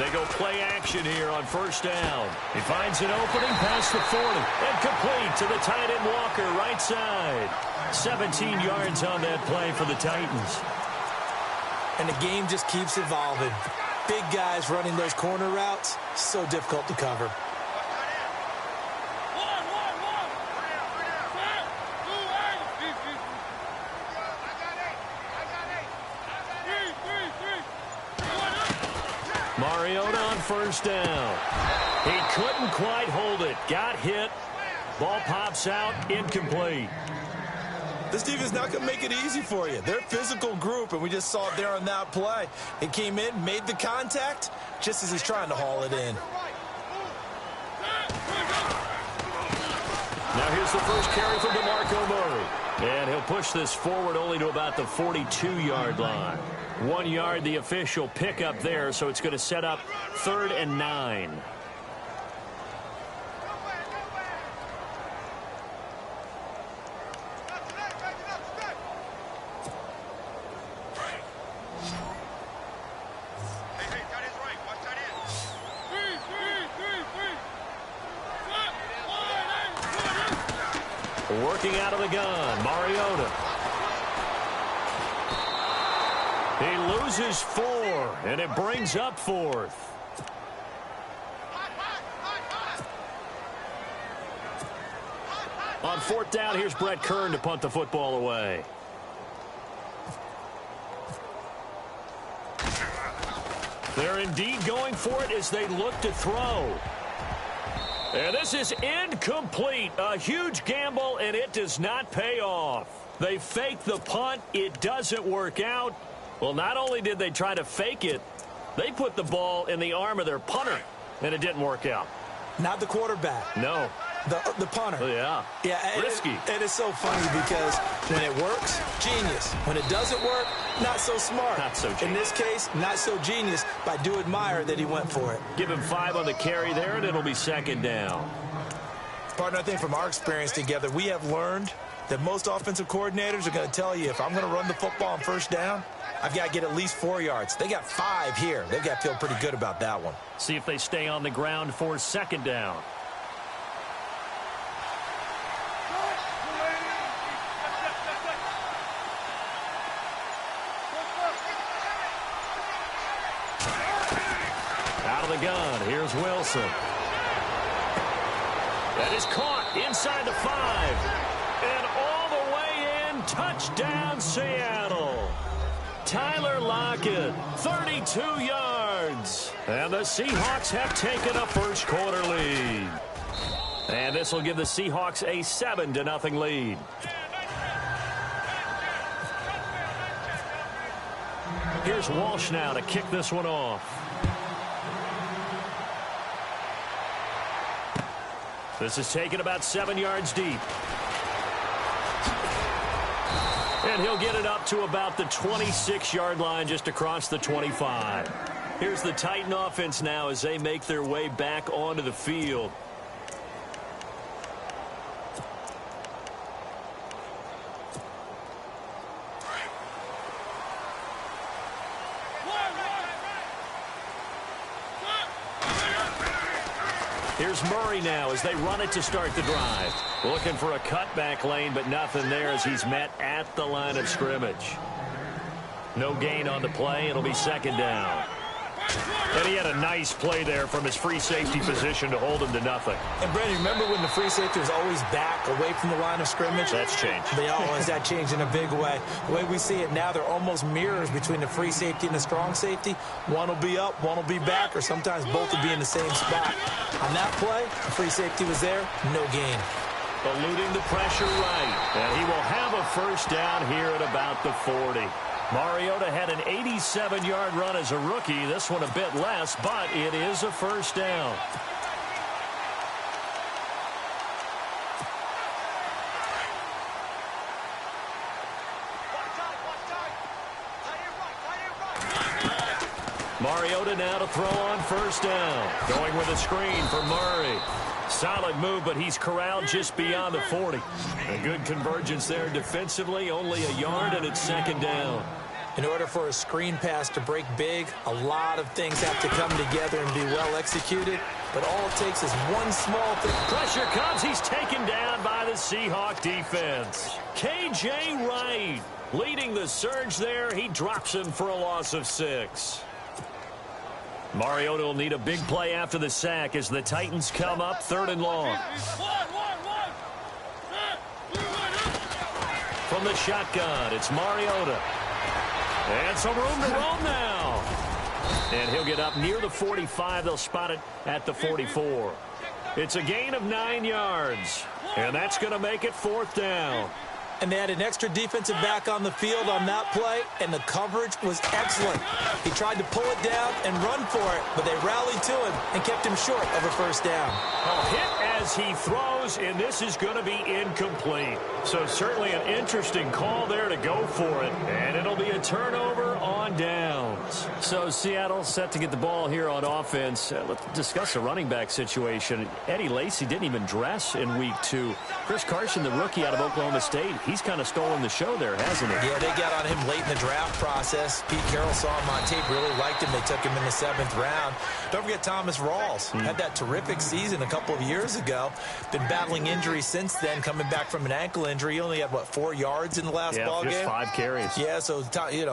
They go play action here on first down. He finds an opening past the 40 and complete to the tight end Walker, right side. 17 yards on that play for the Titans. And the game just keeps evolving. Big guys running those corner routes, so difficult to cover. Mariota on first down. He couldn't quite hold it. Got hit. Ball pops out, incomplete. This defense not going to make it easy for you. They're a physical group, and we just saw it there on that play. It came in, made the contact, just as he's trying to haul it in. Now here's the first carry from DeMarco Murray. And he'll push this forward only to about the 42-yard line. 1 yard, the official pickup there, so it's going to set up 3rd and 9. Working out of the gun, Mariota. He loses 4, and it brings up 4th. On 4th down, here's Brett Kern to punt the football away. They're indeed going for it as they look to throw. And this is incomplete. A huge gamble, and it does not pay off. They fake the punt. It doesn't work out. Well, not only did they try to fake it, they put the ball in the arm of their punter, and it didn't work out. Not the quarterback. No. The punter. Oh, yeah. Yeah. Risky. It is so funny because when it works, genius. When it doesn't work, not so smart. Not so genius. In this case, not so genius, but I do admire that he went for it. Give him 5 on the carry there, and it'll be 2nd down. Partner, I think from our experience together, we have learned that most offensive coordinators are going to tell you, if I'm going to run the football on first down, I've got to get at least 4 yards. They got 5 here. They've got to feel pretty good about that one. See if they stay on the ground for 2nd down. Out of the gun, here's Wilson. That is caught inside the 5. And all the way in, touchdown Seattle. Tyler Lockett, 32 yards. And the Seahawks have taken a first quarter lead. And this will give the Seahawks a 7-0 lead. Here's Walsh now to kick this one off. This is taken about 7 yards deep. And he'll get it up to about the 26-yard line, just across the 25. Here's the Titan offense now as they make their way back onto the field. Here's Murray now as they run it to start the drive. Looking for a cutback lane, but nothing there as he's met at the line of scrimmage. No gain on the play. It'll be 2nd down. And he had a nice play there from his free safety position to hold him to nothing. And, Brandon, remember when the free safety was always back away from the line of scrimmage? That's changed. They always that changed in a big way. The way we see it now, they're almost mirrors between the free safety and the strong safety. One will be up, one will be back, or sometimes both will be in the same spot. On that play, the free safety was there, no gain. Eluding the pressure right. And he will have a first down here at about the 40. Mariota had an 87-yard run as a rookie. This one a bit less, but it is a first down. Mariota now to throw on first down. Going with a screen for Murray. Solid move, but he's corralled just beyond the 40. A good convergence there defensively, only a yard, and it's 2nd down. In order for a screen pass to break big, a lot of things have to come together and be well executed. But all it takes is one small thing. Pressure comes. He's taken down by the Seahawk defense. K.J. Wright leading the surge there. He drops him for a loss of 6. Mariota will need a big play after the sack as the Titans come up 3rd and long. From the shotgun, it's Mariota. And some room to roam now. And he'll get up near the 45. They'll spot it at the 44. It's a gain of 9 yards. And that's going to make it 4th down. And they had an extra defensive back on the field on that play, and the coverage was excellent. He tried to pull it down and run for it, but they rallied to him and kept him short of a 1st down. A hit as he throws, and this is going to be incomplete. So certainly an interesting call there to go for it, and it'll be a turnover on downs. So Seattle set to get the ball here on offense. Let's discuss the running back situation. Eddie Lacy didn't even dress in week 2. Chris Carson, the rookie out of Oklahoma State, he's kind of stolen the show there, hasn't he? Yeah, they got on him late in the draft process. Pete Carroll saw him on tape, really liked him. They took him in the 7th round. Don't forget Thomas Rawls. Had that terrific season a couple of years ago. Been battling injuries since then, coming back from an ankle injury. He only had, 4 yards in the last ball game? Just 5 carries. Yeah, so,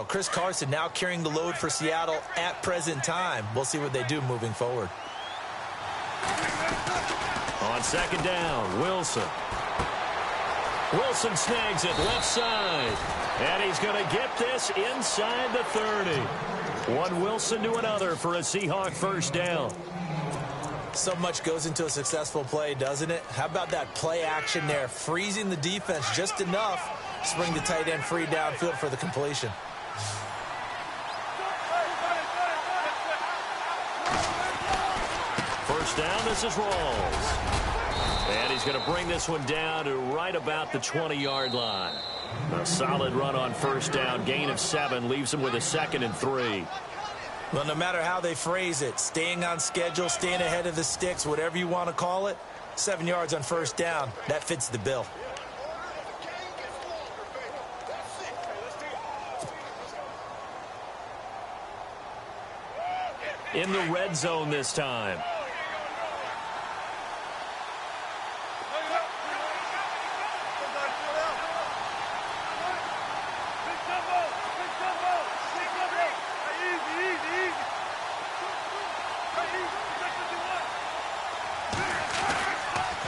Chris Carson now carrying the load for Seattle at present time. We'll see what they do moving forward. On 2nd down, Wilson. Wilson snags it left side. And he's going to get this inside the 30. One Wilson to another for a Seahawk 1st down. So much goes into a successful play, doesn't it? How about that play action there? Freezing the defense just enough to bring the tight end free downfield for the completion. First down, this is Rawls. And he's going to bring this one down to right about the 20-yard line. A solid run on 1st down. Gain of 7 leaves him with a 2nd and 3. Well, no matter how they phrase it, staying on schedule, staying ahead of the sticks, whatever you want to call it, 7 yards on 1st down, that fits the bill. In the red zone this time.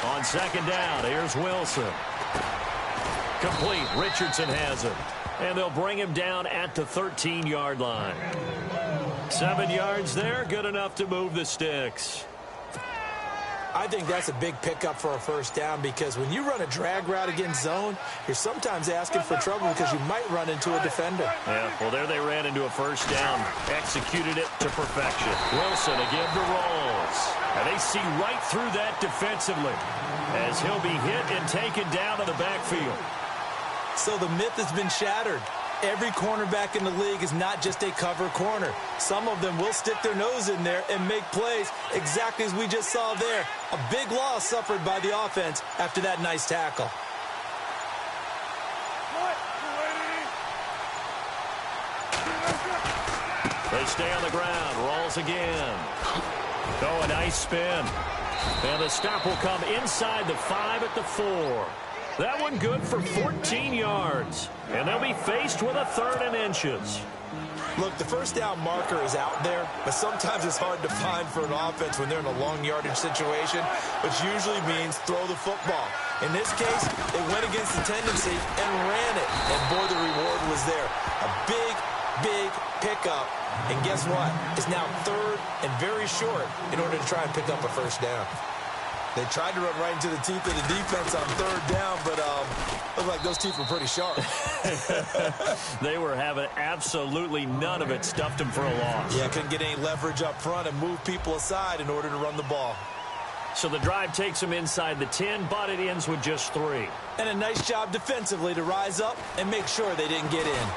On 2nd down, here's Wilson. Complete. Richardson has him. And they'll bring him down at the 13-yard line. 7 yards there, good enough to move the sticks. I think that's a big pickup for a 1st down because when you run a drag route against zone, you're sometimes asking for trouble because you might run into a defender. Yeah, well, there they ran into a 1st down. Executed it to perfection. Wilson again to Rawls. And they see right through that defensively as he'll be hit and taken down in the backfield. So the myth has been shattered. Every cornerback in the league is not just a cover corner. Some of them will stick their nose in there and make plays exactly as we just saw there. A big loss suffered by the offense after that nice tackle. They stay on the ground. Rawls again. Oh, a nice spin. And the stop will come inside the 5 at the 4. That one good for 14 yards. And they'll be faced with a 3rd and inches. Look, the 1st down marker is out there, but sometimes it's hard to find for an offense when they're in a long yardage situation, which usually means throw the football. In this case, they went against the tendency and ran it. And boy, the reward was there. A big, big pickup. And guess what? It's now 3rd and very short in order to try and pick up a 1st down. They tried to run right into the teeth of the defense on 3rd down, but looked like those teeth were pretty sharp. They were having absolutely none of it. Stuffed them for a loss. Yeah, couldn't get any leverage up front and move people aside in order to run the ball. So the drive takes them inside the 10, but it ends with just 3. And a nice job defensively to rise up and make sure they didn't get in.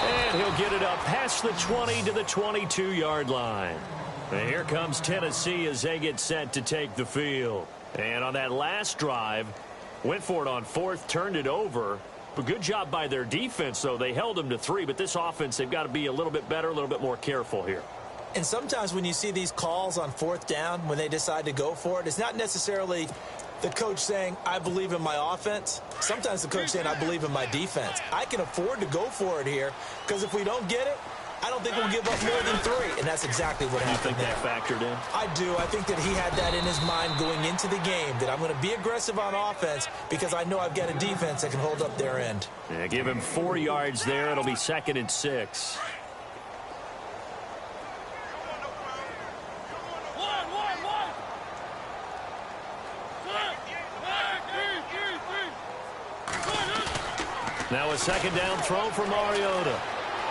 And he'll get it up past the 20 to the 22-yard line. And here comes Tennessee as they get set to take the field. And on that last drive, went for it on 4th, turned it over, But good job by their defense, though. They held them to 3, but this offense, they've got to be a little bit better, a little bit more careful here. And sometimes when you see these calls on 4th down, when they decide to go for it, it's not necessarily the coach saying, I believe in my offense. Sometimes the coach saying, I believe in my defense. I can afford to go for it here because if we don't get it, I don't think we'll give up more than 3. And that's exactly what happened there. You think that factored in? I do. I think that he had that in his mind going into the game, that I'm going to be aggressive on offense because I know I've got a defense that can hold up their end. Yeah, give him 4 yards there. It'll be 2nd and 6. Now a 2nd down throw for Mariota.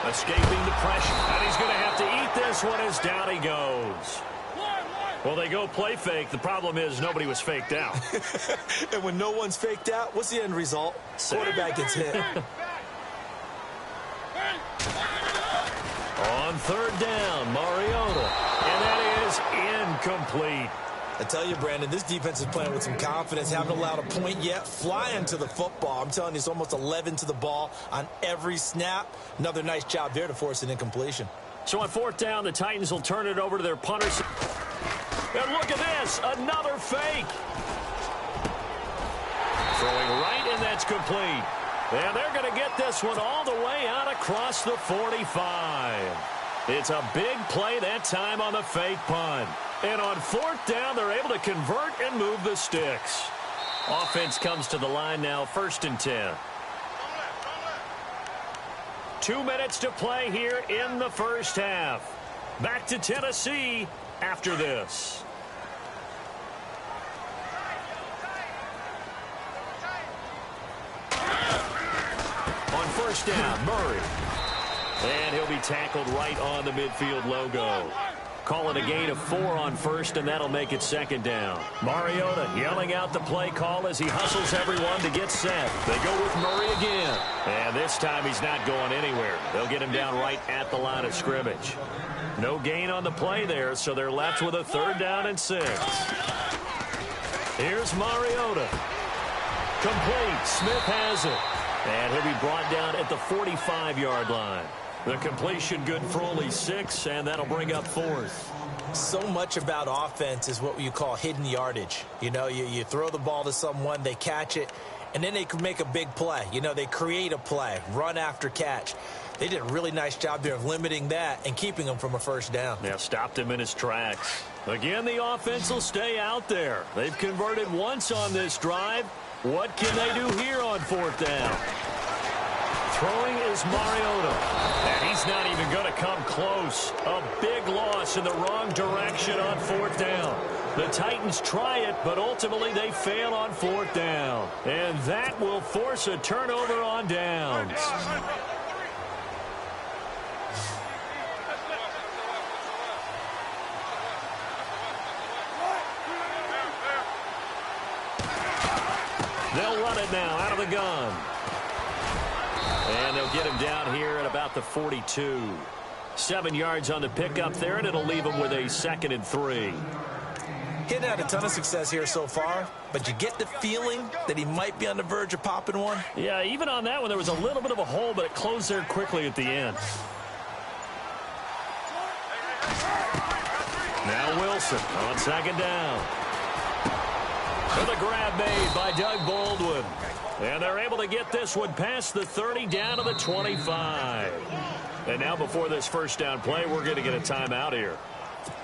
Escaping the pressure. And he's going to have to eat this one as down he goes. Well, they go play fake. The problem is nobody was faked out. And when no one's faked out, what's the end result? Quarterback gets hit. On 3rd down, Mariota. And that is incomplete. I tell you, Brandon, this defense is playing with some confidence. Haven't allowed a point yet. Flying to the football. I'm telling you, it's almost 11 to the ball on every snap. Another nice job there to force an incompletion. So on 4th down, the Titans will turn it over to their punters. And look at this, another fake. Throwing right, and that's complete. And they're going to get this one all the way out across the 45. It's a big play that time on the fake punt. And on 4th down, they're able to convert and move the sticks. Offense comes to the line now, 1st and 10. 2 minutes to play here in the first half. Back to Tennessee after this. On 1st down, Murray. And he'll be tackled right on the midfield logo. Calling a gain of 4 on 1st, and that'll make it 2nd down. Mariota yelling out the play call as he hustles everyone to get set. They go with Murray again. And this time he's not going anywhere. They'll get him down right at the line of scrimmage. No gain on the play there, so they're left with a 3rd down and 6. Here's Mariota. Complete. Smith has it. And he'll be brought down at the 45-yard line. The completion good for only 6, and that'll bring up 4th. So much about offense is what you call hidden yardage. You know, you throw the ball to someone, they catch it, and then they can make a big play. You know, they create a play, run after catch. They did a really nice job there of limiting that and keeping him from a 1st down. Yeah, stopped him in his tracks. Again, the offense will stay out there. They've converted once on this drive. What can they do here on 4th down? Throwing is Mariota. And he's not even going to come close. A big loss in the wrong direction on 4th down. The Titans try it, but ultimately they fail on 4th down. And that will force a turnover on downs. They'll run it now out of the gun. And they'll get him down here at about the 42. 7 yards on the pickup there, and it'll leave him with a 2nd and 3. He hadn't had a ton of success here so far, but you get the feeling that he might be on the verge of popping one. Yeah, even on that one, there was a little bit of a hole, but it closed there quickly at the end. Now Wilson on 2nd down. And the grab made by Doug Baldwin. And they're able to get this one past the 30 down to the 25. And now before this 1st down play, we're going to get a timeout here,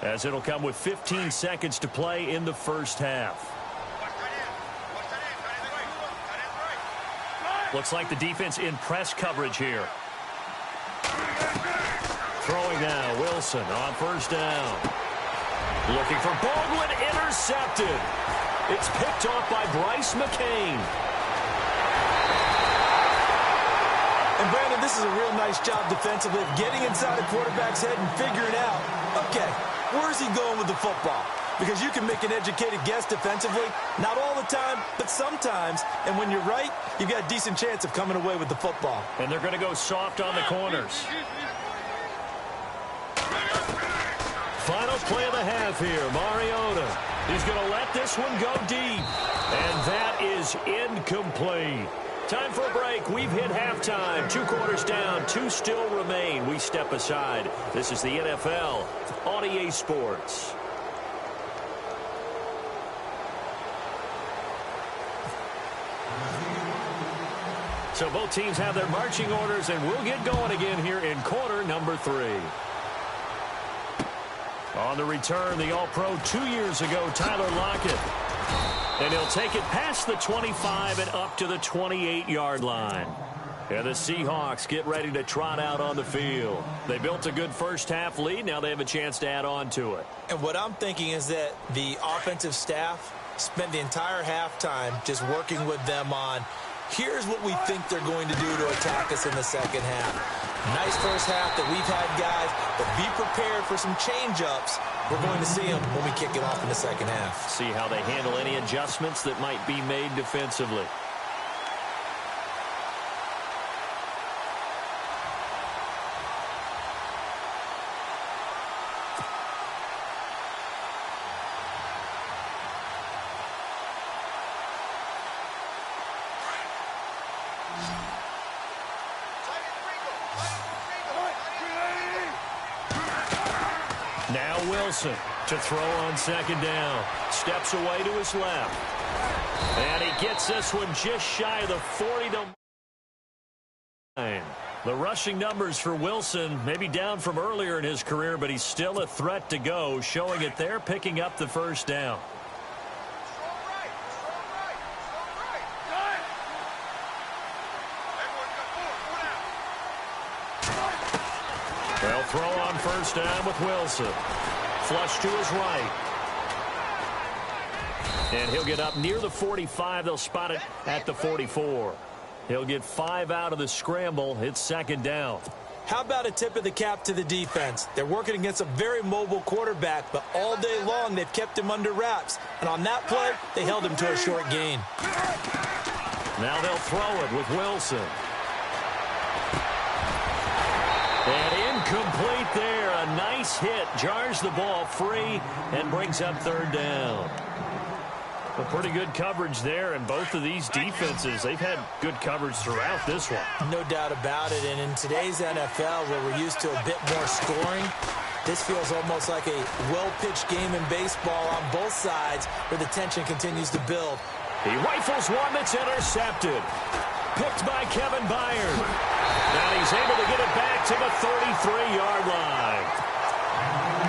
as it'll come with 15 seconds to play in the first half. Looks like the defense in press coverage here. Throwing now, Wilson on 1st down. Looking for Baldwin, intercepted. It's picked off by Bryce McCain. And, Brandon, this is a real nice job defensively of getting inside a quarterback's head and figuring out, okay, where's he going with the football? Because you can make an educated guess defensively, not all the time, but sometimes. And when you're right, you've got a decent chance of coming away with the football. And they're going to go soft on the corners. Final play of the half here, Mariota. He's going to let this one go deep. And that is incomplete. Time for a break. We've hit halftime. 2 quarters down. 2 still remain. We step aside. This is the NFL on EA Sports. So both teams have their marching orders, and we'll get going again here in quarter number 3. On the return, the All-Pro 2 years ago, Tyler Lockett. And he'll take it past the 25 and up to the 28-yard line. And the Seahawks get ready to trot out on the field. They built a good first-half lead. Now they have a chance to add on to it. And what I'm thinking is that the offensive staff spent the entire halftime just working with them on, here's what we think they're going to do to attack us in the second half. Nice first half that we've had, guys, but be prepared for some change-ups. We're going to see them when we kick it off in the second half. See how they handle any adjustments that might be made defensively. Now Wilson to throw on second down. Steps away to his left. And he gets this one just shy of the 40-9. The rushing numbers for Wilson may be down from earlier in his career, but he's still a threat to go, showing it there, picking up the first down. They'll throw on first down with Wilson. Flush to his right. And he'll get up near the 45. They'll spot it at the 44. He'll get 5 out of the scramble. It's second down. How about a tip of the cap to the defense? They're working against a very mobile quarterback, but all day long they've kept him under wraps. And on that play, they held him to a short gain. Now they'll throw it with Wilson. And incomplete there. A nice hit. Jars the ball free and brings up third down. A pretty good coverage there, and both of these defenses, they've had good coverage throughout this one. No doubt about it. And in today's NFL, where we're used to a bit more scoring, this feels almost like a well-pitched game in baseball on both sides where the tension continues to build. He rifles one that's intercepted. Picked by Kevin Byard. And he's able to get it back to the 33-yard line.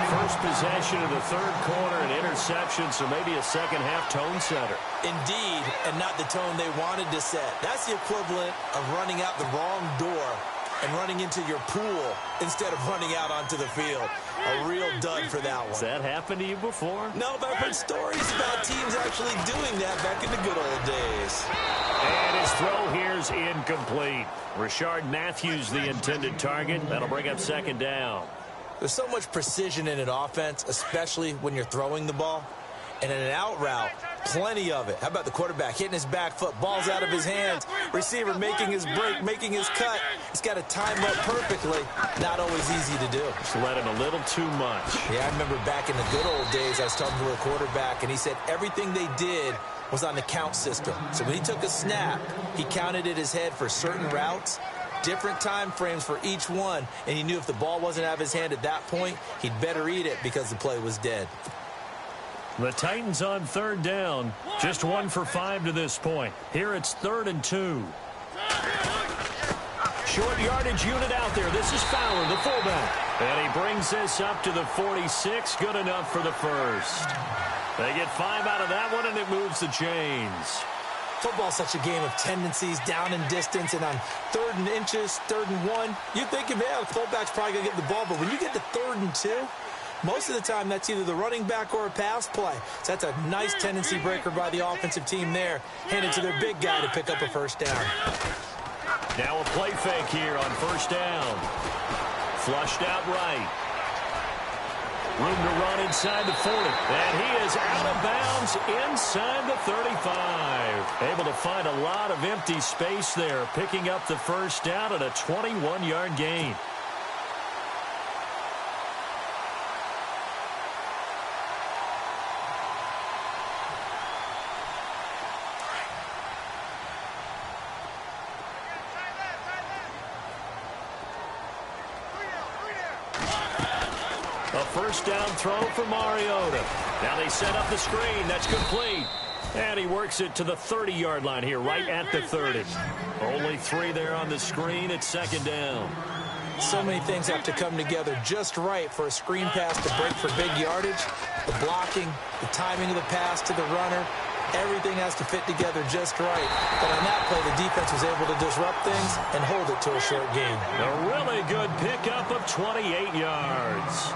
First possession of the third quarter, an interception, so maybe a second-half tone setter. Indeed, and not the tone they wanted to set. That's the equivalent of running out the wrong door and running into your pool instead of running out onto the field. A real dud for that one. Has that happened to you before? No, but I've heard stories about teams actually doing that back in the good old days. And his throw here's incomplete. Rashard Matthews, the intended target. That'll bring up second down. There's so much precision in an offense, especially when you're throwing the ball. And in an out route, plenty of it. How about the quarterback hitting his back foot, ball's out of his hands, receiver making his break, making his cut. He's got to time up perfectly. Not always easy to do. Just let him a little too much. Yeah, I remember back in the good old days, I was talking to a quarterback, and he said everything they did was on the count system. So when he took a snap, he counted in his head for certain routes, different time frames for each one, and he knew if the ball wasn't out of his hand at that point, he'd better eat it because the play was dead. The Titans on third down. Just 1 for 5 to this point. Here it's 3rd and 2. Short yardage unit out there. This is Fowler, the fullback. And he brings this up to the 46. Good enough for the first. They get 5 out of that one, and it moves the chains. Football's such a game of tendencies, down and distance, and on 3rd and inches, 3rd and 1, you're thinking, man, the fullback's probably going to get the ball. But when you get to 3rd and 2, most of the time that's either the running back or a pass play. So that's a nice tendency breaker by the offensive team there. Handed to their big guy to pick up a first down. Now a play fake here on first down. Flushed out right. Room to run inside the 40. And he is out of bounds inside the 35. Able to find a lot of empty space there, picking up the first down at a 21-yard gain. first down throw for Mariota. Now they set up the screen. That's complete. And he works it to the 30-yard line here, right at the 30. Only 3 there on the screen. It's second down. So many things have to come together just right for a screen pass to break for big yardage. The blocking, the timing of the pass to the runner, everything has to fit together just right. But on that play, the defense was able to disrupt things and hold it to a short gain. A really good pickup of 28 yards.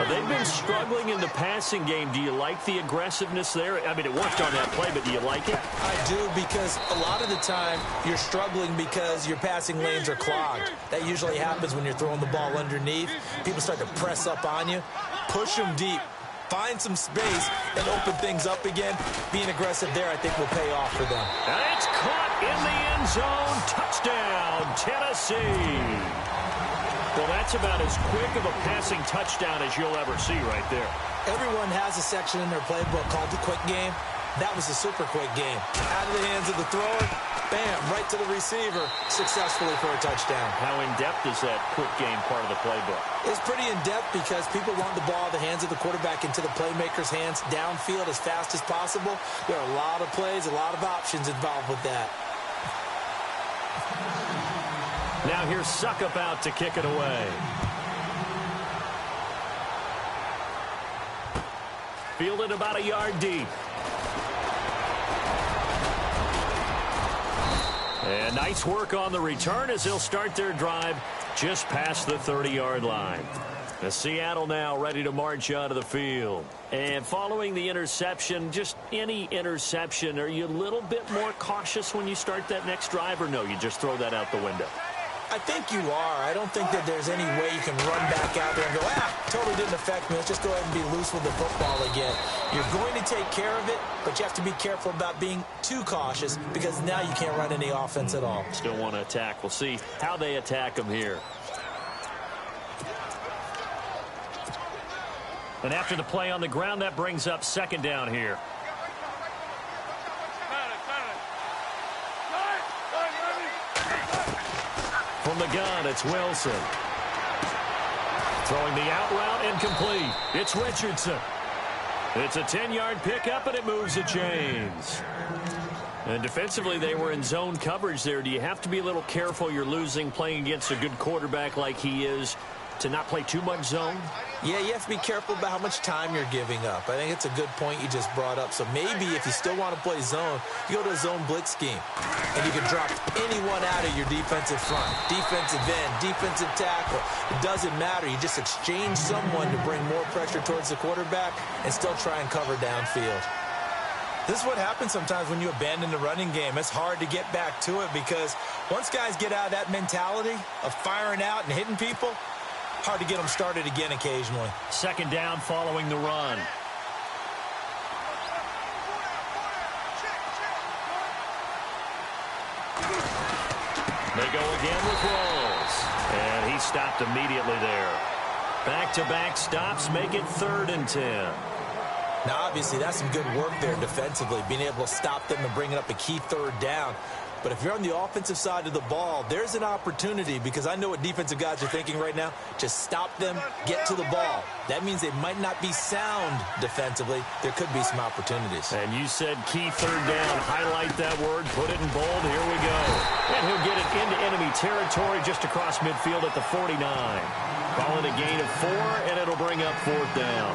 They've been struggling in the passing game. Do you like the aggressiveness there? I mean, it worked on that play, but do you like it? I do, because a lot of the time you're struggling because your passing lanes are clogged. That usually happens when you're throwing the ball underneath. People start to press up on you. Push them deep. Find some space and open things up again. Being aggressive there, I think, will pay off for them. And it's caught in the end zone. Touchdown, Tennessee. Well, that's about as quick of a passing touchdown as you'll ever see right there. Everyone has a section in their playbook called the quick game. That was a super quick game. Out of the hands of the thrower, bam, right to the receiver, successfully for a touchdown. How in-depth is that quick game part of the playbook? It's pretty in-depth because people want the ball out of the hands of the quarterback into the playmaker's hands downfield as fast as possible. There are a lot of plays, a lot of options involved with that. Now here's Suckup out to kick it away. Fielded about a yard deep. And nice work on the return as they'll start their drive just past the 30-yard line. The Seattle now ready to march out of the field. And following the interception, just any interception, are you a little bit more cautious when you start that next drive, or no, you just throw that out the window? I think you are. I don't think that there's any way you can run back out there and go, totally didn't affect me. Let's just go ahead and be loose with the football again. You're going to take care of it, but you have to be careful about being too cautious because now you can't run any offense at all. Still want to attack. We'll see how they attack them here. And after the play on the ground, that brings up second down here. From the gun, it's Wilson. Throwing the out route, incomplete. It's Richardson. It's a 10-yard pickup, and it moves the chains. And defensively, they were in zone coverage there. Do you have to be a little careful? You're losing, playing against a good quarterback like he is, to not play too much zone? Yeah, you have to be careful about how much time you're giving up. I think it's a good point you just brought up. So maybe if you still want to play zone, you go to a zone blitz scheme. And you can drop anyone out of your defensive front. Defensive end, defensive tackle. It doesn't matter. You just exchange someone to bring more pressure towards the quarterback and still try and cover downfield. This is what happens sometimes when you abandon the running game. It's hard to get back to it because once guys get out of that mentality of firing out and hitting people, hard to get them started again occasionally. Second down following the run. They go again with Rawls. And he stopped immediately there. Back-to-back stops make it 3rd and 10. Now, obviously, that's some good work there defensively, being able to stop them and bringing up a key 3rd down. But if you're on the offensive side of the ball, there's an opportunity because I know what defensive guys are thinking right now. Just stop them, get to the ball. That means they might not be sound defensively. There could be some opportunities. And you said key 3rd down. Highlight that word. Put it in bold. Here we go. And he'll get it into enemy territory just across midfield at the 49. Call it a gain of 4, and it'll bring up 4th down.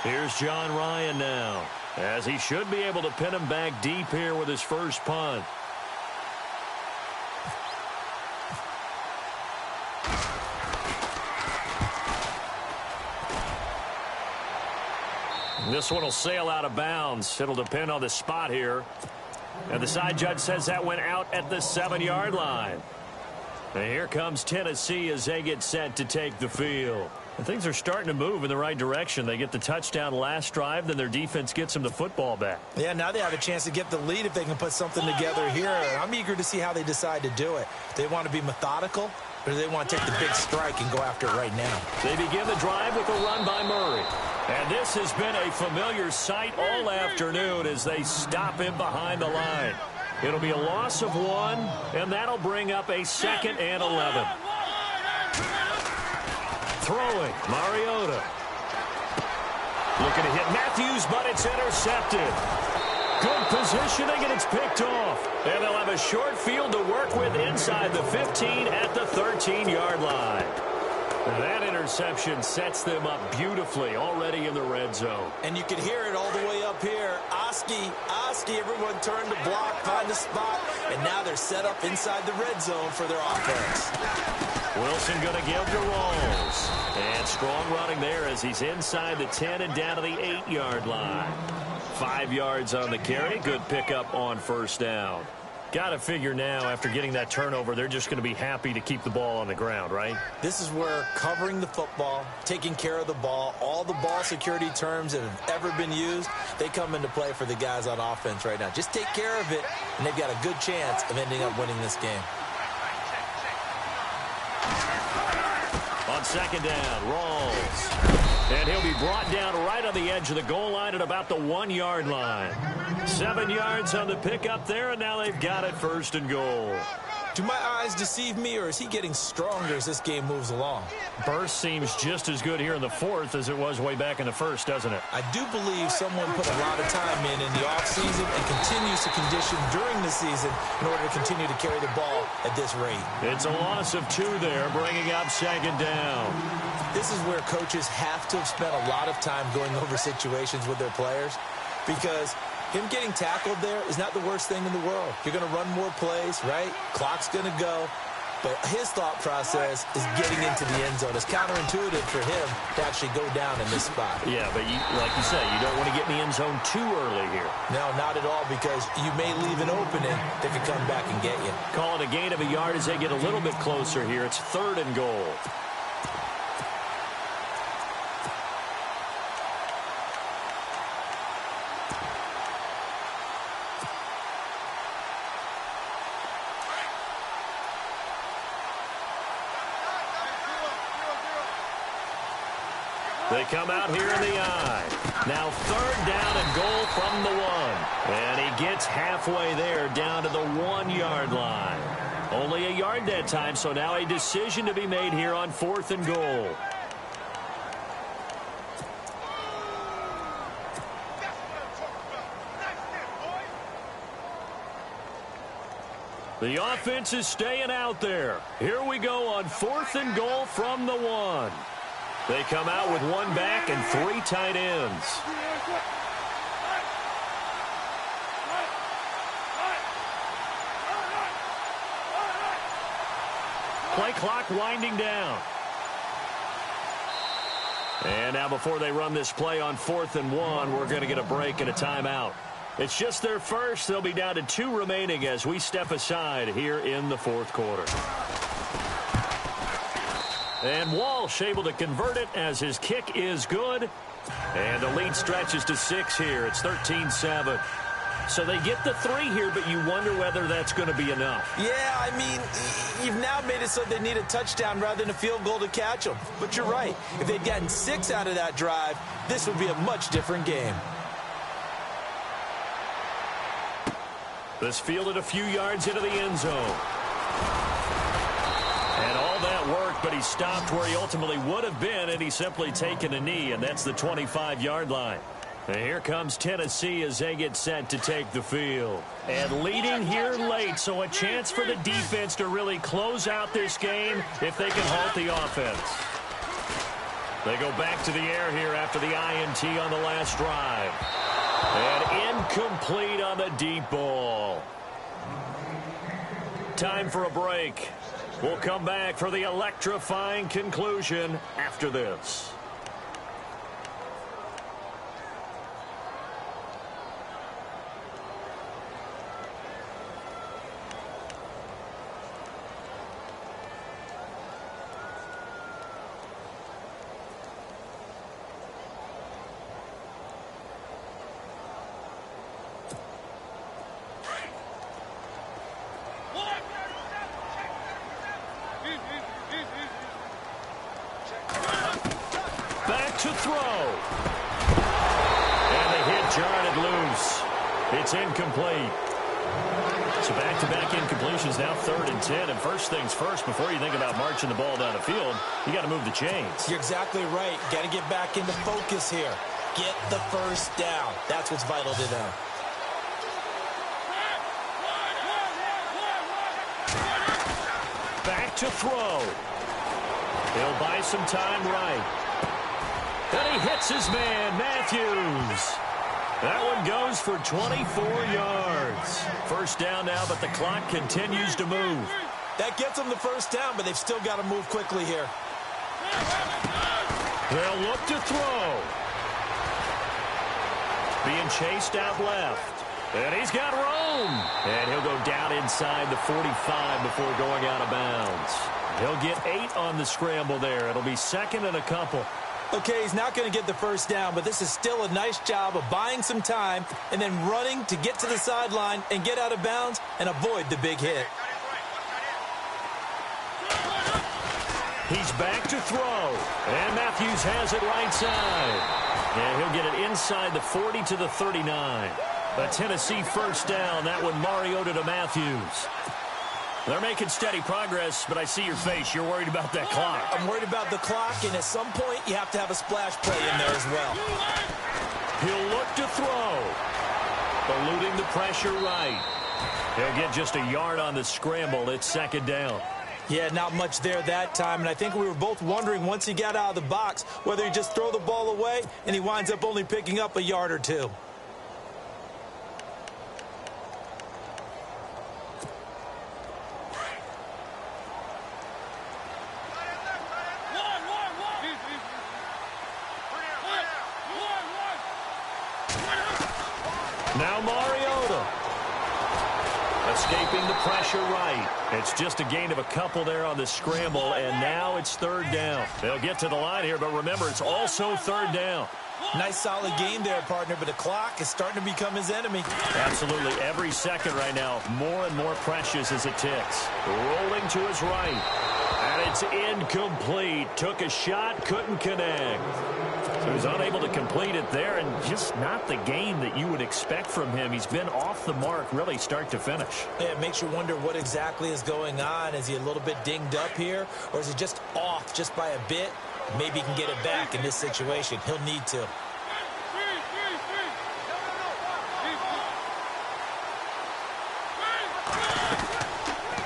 Here's John Ryan now, as he should be able to pin him back deep here with his first punt. This one will sail out of bounds. It'll depend on the spot here. And the side judge says that went out at the 7-yard line. And here comes Tennessee as they get set to take the field. And things are starting to move in the right direction. They get the touchdown last drive, then their defense gets them the football back. Yeah, now they have a chance to get the lead if they can put something together here. I'm eager to see how they decide to do it. They want to be methodical, or do they want to take the big strike and go after it right now? They begin the drive with a run by Murray. And this has been a familiar sight all afternoon as they stop him behind the line. It'll be a loss of 1, and that'll bring up a 2nd and 11. Throwing, Mariota. Looking to hit Matthews, but it's intercepted. Good positioning, and it's picked off. And they'll have a short field to work with inside the 15 at the 13-yard line. That interception sets them up beautifully already in the red zone. And you can hear it all the way up here. Oski, everyone turned to block, find a spot, and now they're set up inside the red zone for their offense. Wilson going to give to Rolls. And strong running there as he's inside the 10 and down to the 8-yard line. 5 yards on the carry. Good pickup on first down. Got to figure now, after getting that turnover, they're just going to be happy to keep the ball on the ground, right? This is where covering the football, taking care of the ball, all the ball security terms that have ever been used, they come into play for the guys on offense right now. Just take care of it, and they've got a good chance of ending up winning this game. On second down, Rolls. And he'll be brought down right on the edge of the goal line at about the 1-yard line. 7 yards on the pickup there, and now they've got it 1st and goal. Do my eyes deceive me, or is he getting stronger as this game moves along? Burst seems just as good here in the 4th as it was way back in the 1st, doesn't it? I do believe someone put a lot of time in the offseason and continues to condition during the season in order to continue to carry the ball at this rate. It's a loss of 2 there, bringing up 2nd down. This is where coaches have to have spent a lot of time going over situations with their players, because him getting tackled there is not the worst thing in the world. You're going to run more plays, right? Clock's going to go. But his thought process is getting into the end zone. It's counterintuitive for him to actually go down in this spot. Yeah, but like you said, you don't want to get in the end zone too early here. No, not at all, because you may leave an opening that could come back and get you. Call it a gain of a yard as they get a little bit closer here. It's 3rd and goal. They come out here in the I. Now 3rd down and goal from the 1. And he gets halfway there down to the 1-yard line. Only a yard that time, so now a decision to be made here on 4th and goal. The offense is staying out there. Here we go on 4th and goal from the 1. They come out with 1 back and 3 tight ends. Play clock winding down. And now before they run this play on 4th and 1, we're going to get a break and a timeout. It's just their first. They'll be down to 2 remaining as we step aside here in the 4th quarter. And Walsh able to convert it as his kick is good. And the lead stretches to 6 here. It's 13-7. So they get the 3 here, but you wonder whether that's going to be enough. Yeah, I mean, you've now made it so they need a touchdown rather than a field goal to catch them. But you're right. If they'd gotten 6 out of that drive, this would be a much different game. This fielded a few yards into the end zone. And all that worked, but he stopped where he ultimately would have been, and he's simply taken a knee, and that's the 25-yard line. And here comes Tennessee as they get set to take the field. And leading here late, so a chance for the defense to really close out this game if they can halt the offense. They go back to the air here after the INT on the last drive. And incomplete on the deep ball. Time for a break. We'll come back for the electrifying conclusion after this. to throw. And the hit jarred it loose. It's incomplete. So back-to-back incompletions, now 3rd and 10. And first things first, before you think about marching the ball down the field, you got to move the chains. You're exactly right. Got to get back into focus here. Get the first down. That's what's vital to them. Back to throw. He'll buy some time right. And he hits his man, Matthews. That one goes for 24 yards. First down now, but the clock continues to move. That gets them the first down, but they've still got to move quickly here. They'll look to throw. Being chased out left. And he's got room. And he'll go down inside the 45 before going out of bounds. He'll get 8 on the scramble there. It'll be 2nd and a couple. Okay, he's not going to get the first down, but this is still a nice job of buying some time and then running to get to the sideline and get out of bounds and avoid the big hit. He's back to throw. And Matthews has it right side. And he'll get it inside the 40 to the 39. A Tennessee first down. That one Mariota to Matthews. They're making steady progress, but I see your face. You're worried about that clock. I'm worried about the clock, and at some point, you have to have a splash play in there as well. He'll look to throw. Eluding the pressure right. He'll get just a yard on the scramble. It's 2nd down. Yeah, not much there that time, and I think we were both wondering once he got out of the box whether he'd just throw the ball away, and he winds up only picking up a yard or 2. Now Mariota. Escaping the pressure right. It's just a gain of a couple there on the scramble, and now it's 3rd down. They'll get to the line here, but remember, it's also 3rd down. Nice solid game there, partner, but the clock is starting to become his enemy. Absolutely. Every second right now, more and more precious as it ticks. Rolling to his right. And it's incomplete. Took a shot, couldn't connect. So he was unable to complete it there, and just not the game that you would expect from him. He's been off the mark really start to finish. Yeah, it makes you wonder what exactly is going on. Is he a little bit dinged up here, or is he just off just by a bit? Maybe he can get it back in this situation. He'll need to.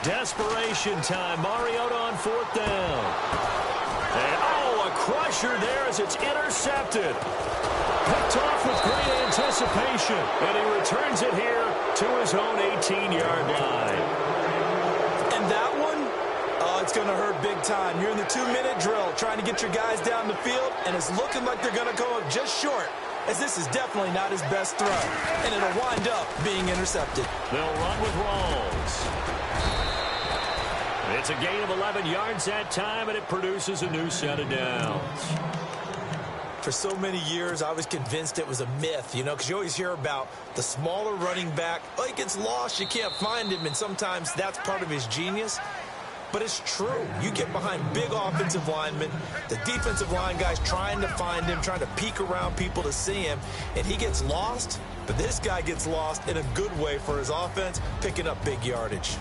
Desperation time. Mariota on 4th down. And, a crusher there as it's intercepted. Picked off with great anticipation. And he returns it here to his own 18-yard line. And that one, it's going to hurt big time. You're in the 2-minute drill trying to get your guys down the field, and it's looking like they're going to go up just short, as this is definitely not his best throw. And it'll wind up being intercepted. They'll run with Rawls. It's a gain of 11 yards that time, and it produces a new set of downs. For so many years, I was convinced it was a myth, because you always hear about the smaller running back. Oh, he gets lost, you can't find him, and sometimes that's part of his genius. But it's true. You get behind big offensive linemen, the defensive line guys trying to find him, trying to peek around people to see him, and he gets lost. But this guy gets lost in a good way for his offense, picking up big yardage.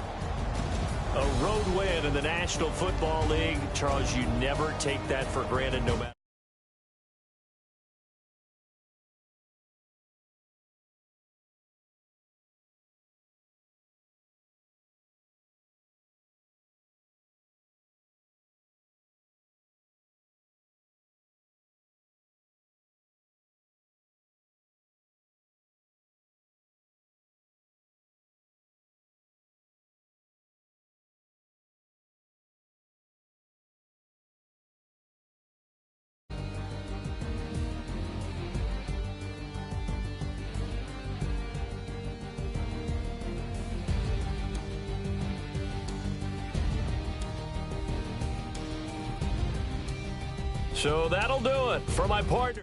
A road win in the National Football League. Charles, you never take that for granted no matter. So that'll do it for my partner.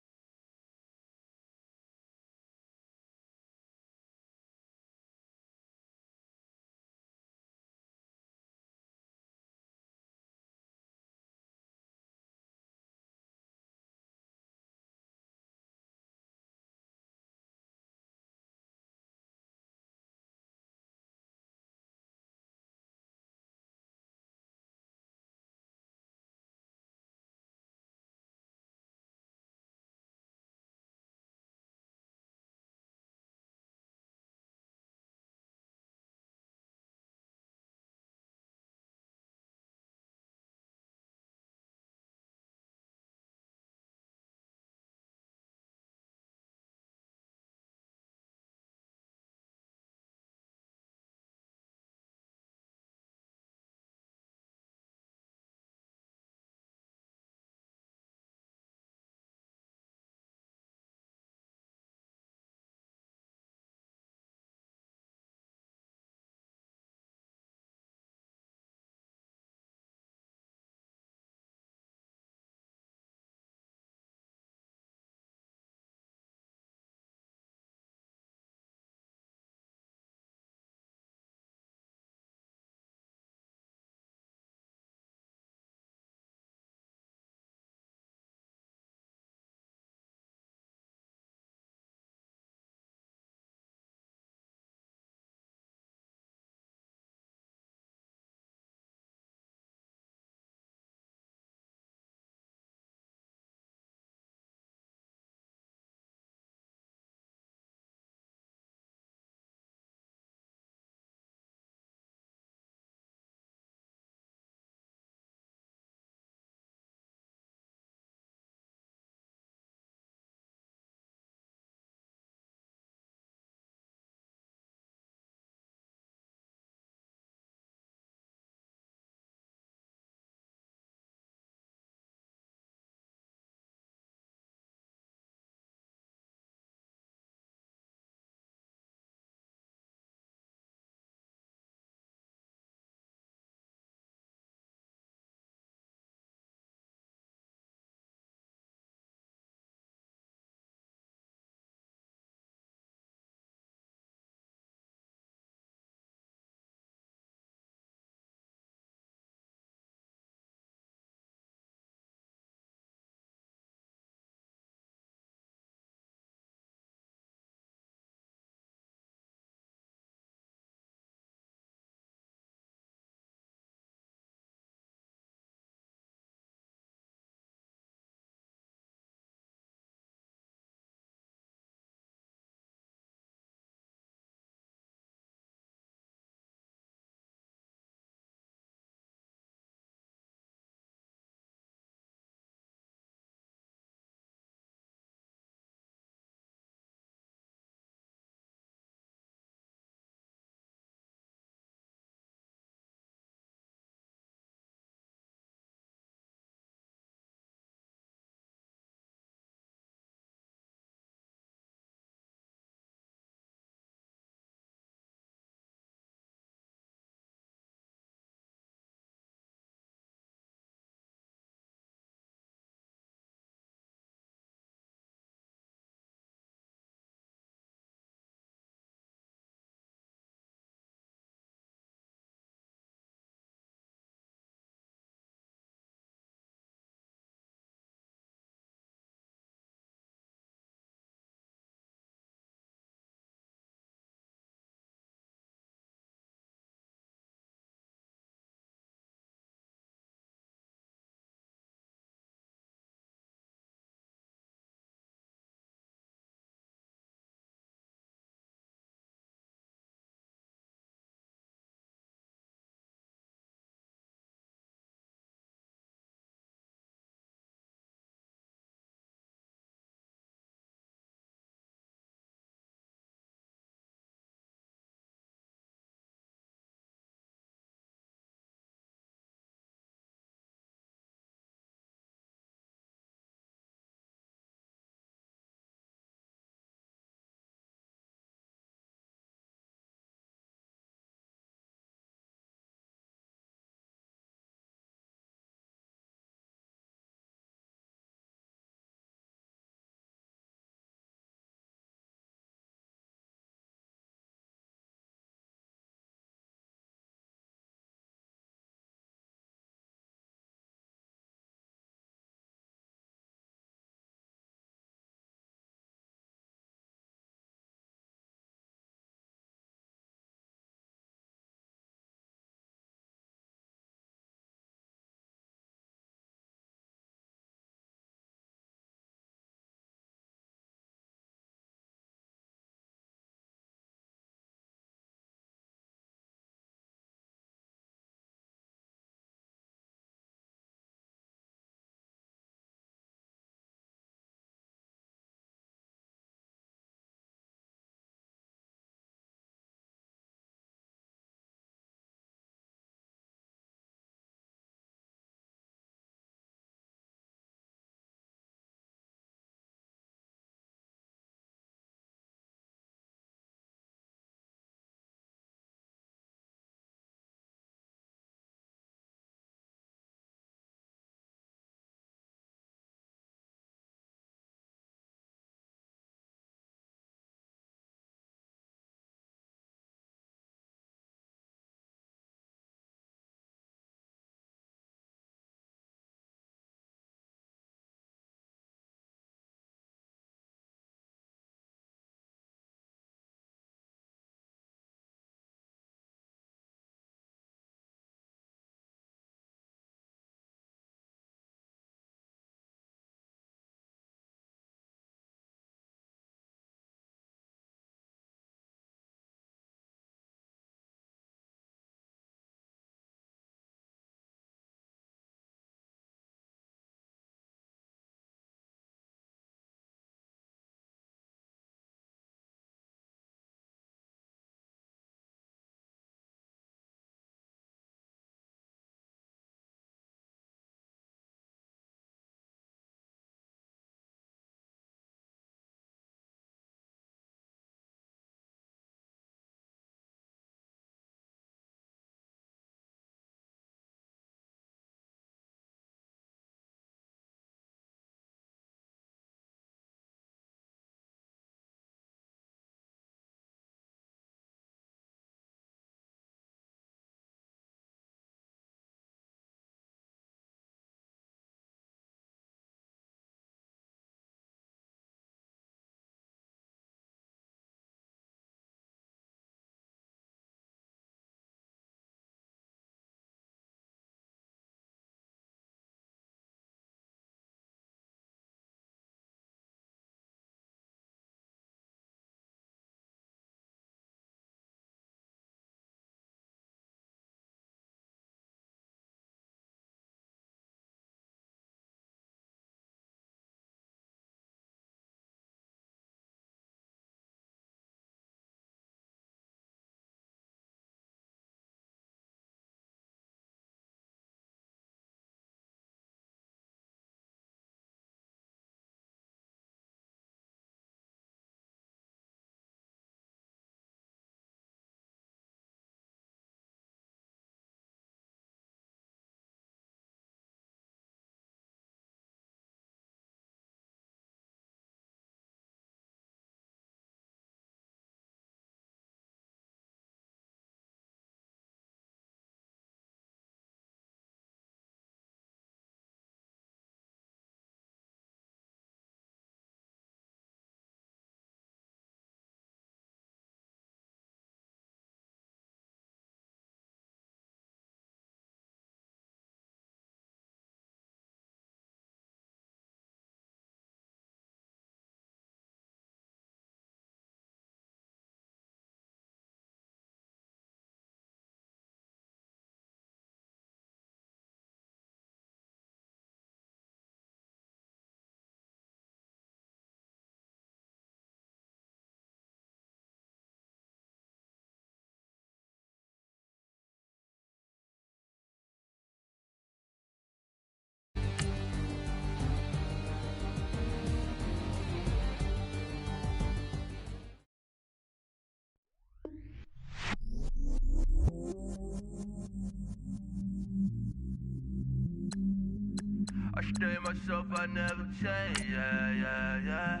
stay myself, I never change. Yeah.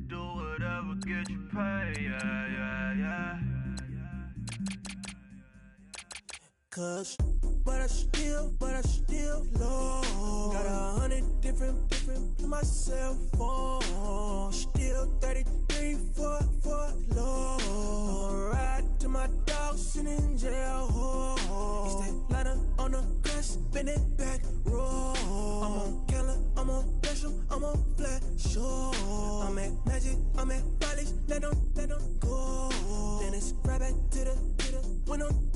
Do whatever get you paid. Yeah. Cause, but I still low. Got 100 different to my cell phone. Still 33 for low. I'ma ride to my dog sitting in jail. It's that ladder on the grass, spin it back, roll. I'm on Keller, I'm on Gresham, I'm on Flat Shore. I'm at Magic, I'm at Bally's, let them go. Then it's right back to the when I'm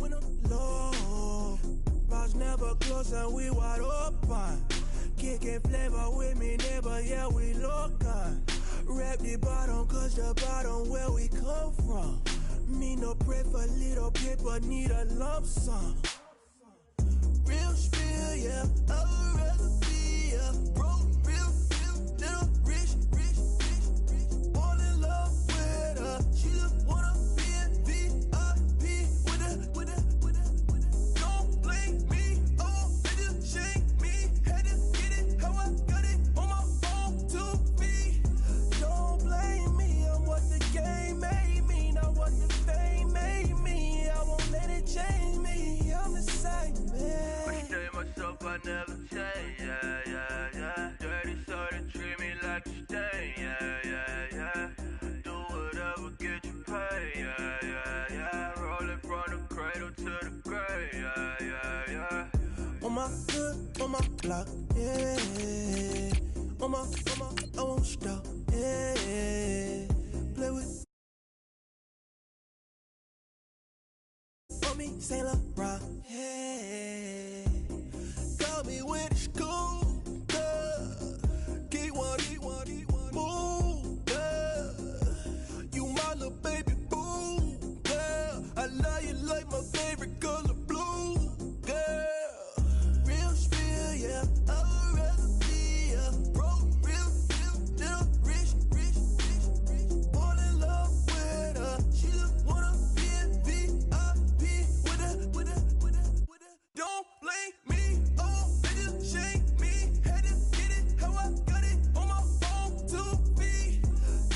low. Bars never close and we wide open. Kicking flavor with me, neighbor, yeah, we local. Rap the bottom, cause the bottom where we come from. Me no pray for little paper, need a lump sum. Real spill, yeah, I would rather be a broke, real, little rich. Fall in love with her, she just wanna be a VIP with her. Don't blame me, oh, nigga, shame me. Had to get it, how I got it, on my phone to me. Don't blame me, I'm what the game made me, not what the fame made me. I won't let it change me, I'm the same man. I stay myself, I never change. Yeah. Dirty so they treat me like a stain. Yeah. Do whatever get you paid. Yeah. Rolling from the cradle to the grave. Yeah. On my hood, on my block, yeah. On my, I won't stop, yeah. Play with on me, Saint Laurent, yeah. Got me with the school, yeah. Keep one, move, yeah. You my little baby boo, yeah. I love you like my favorite color blue, yeah. Real spill, yeah. I would rather be a broke, real, little rich. Fall in love with her, she just wanna be a VIP with her. Don't blame me, oh, nigga, shame me. Had to get it, how I got it, on my phone to me.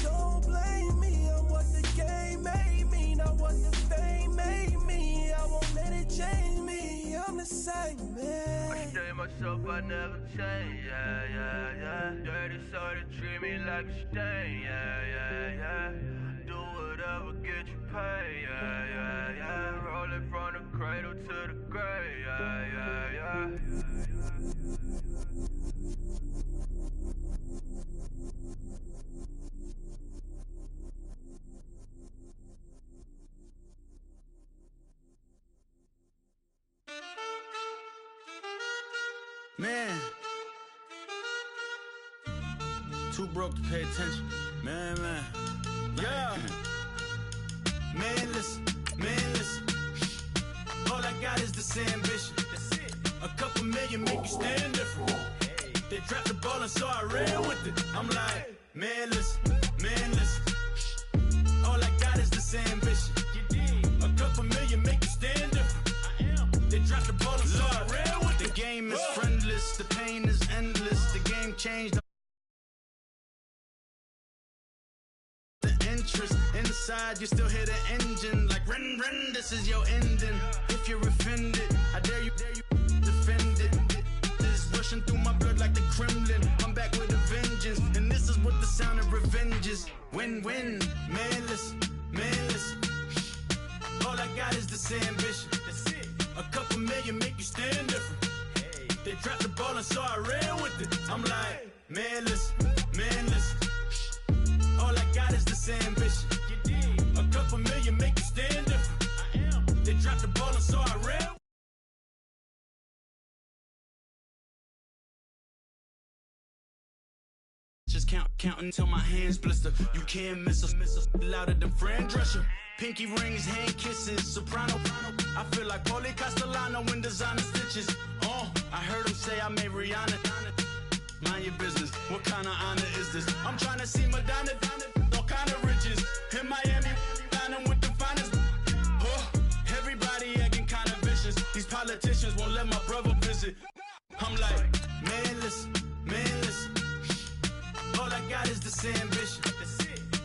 Don't blame me, I'm what the game made me, not what the fame made me. I won't let it change me, I'm the same man. I stay myself, I never change. Yeah. Dirty so they treat me like a stain. Yeah. Do whatever get you paid. Yeah. Rolling from the cradle to the grave. Yeah. Man, too broke to pay attention. Man. Yeah. Man, listen. All I got is this ambition. A couple million make you stand different. They dropped the ball and so I ran with it. I'm like, man, listen. All I got is this ambition. A couple million make you stand different. They dropped the ball and so I ran with it. The game is friendless, the pain is endless. The game changed. The interest inside, you still hear the engine. Like, ren, this is your ending. If you're offended, I dare you defend it. This rushing through my blood like the Kremlin. I'm back with a vengeance, and this is what the sound of revenge is. Win-win, man, listen. All I got is this ambition. A couple million make you stand different. They dropped the ball and so I ran with it. I'm like, man, listen. All I got is this ambition. A couple million make you stand different. They dropped the ball and so I ran. Just count until my hands blister. You can't miss us louder than Fran Drescher. Pinky rings, hand kisses, soprano. I feel like Paulie Castellano in designer stitches. I heard him say I made Rihanna. Mind your business, what kind of honor is this? I'm trying to see Madonna, all kind of riches. In Miami, dining with the finest. Everybody acting kind of vicious. These politicians won't let this ambition.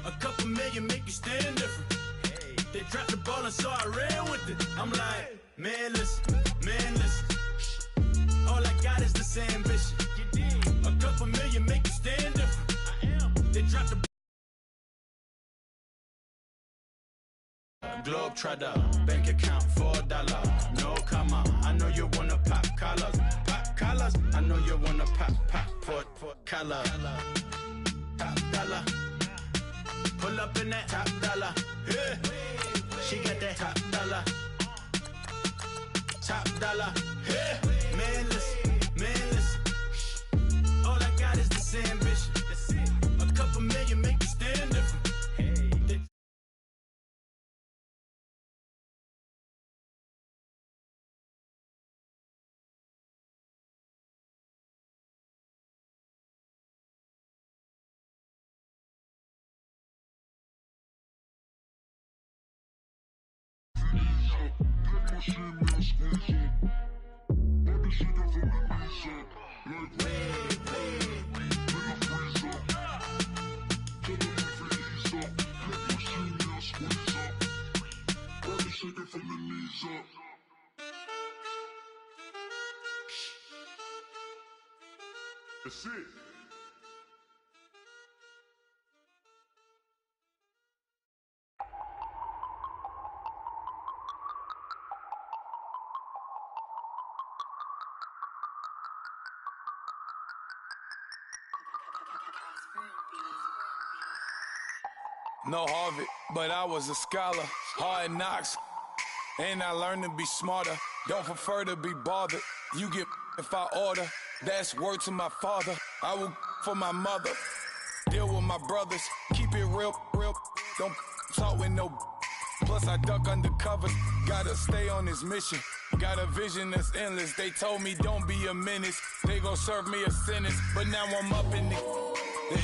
A couple million make you stand different. They dropped the ball and so I ran with it. I'm like, man, listen. All I got is this ambition. A couple million make you stand different. They dropped the Globetrotter, bank account $4. No comma, I know you wanna pop collars. Pop collars, I know you wanna pop collar. Top dollar, pull up in that top dollar. Yeah. She got that top dollar. Top dollar. Yeah. Man, listen. All I got is this ambition. A couple million make you stand different. That's it. No Harvard, but I was a scholar. Hard knocks, and I learned to be smarter. Don't prefer to be bothered. You get if I order. That's word to my father. I will for my mother. Deal with my brothers. Keep it real. Don't talk with no. Plus I duck undercover. Gotta stay on this mission. Got a vision that's endless. They told me don't be a menace. They gon' serve me a sentence. But now I'm up in the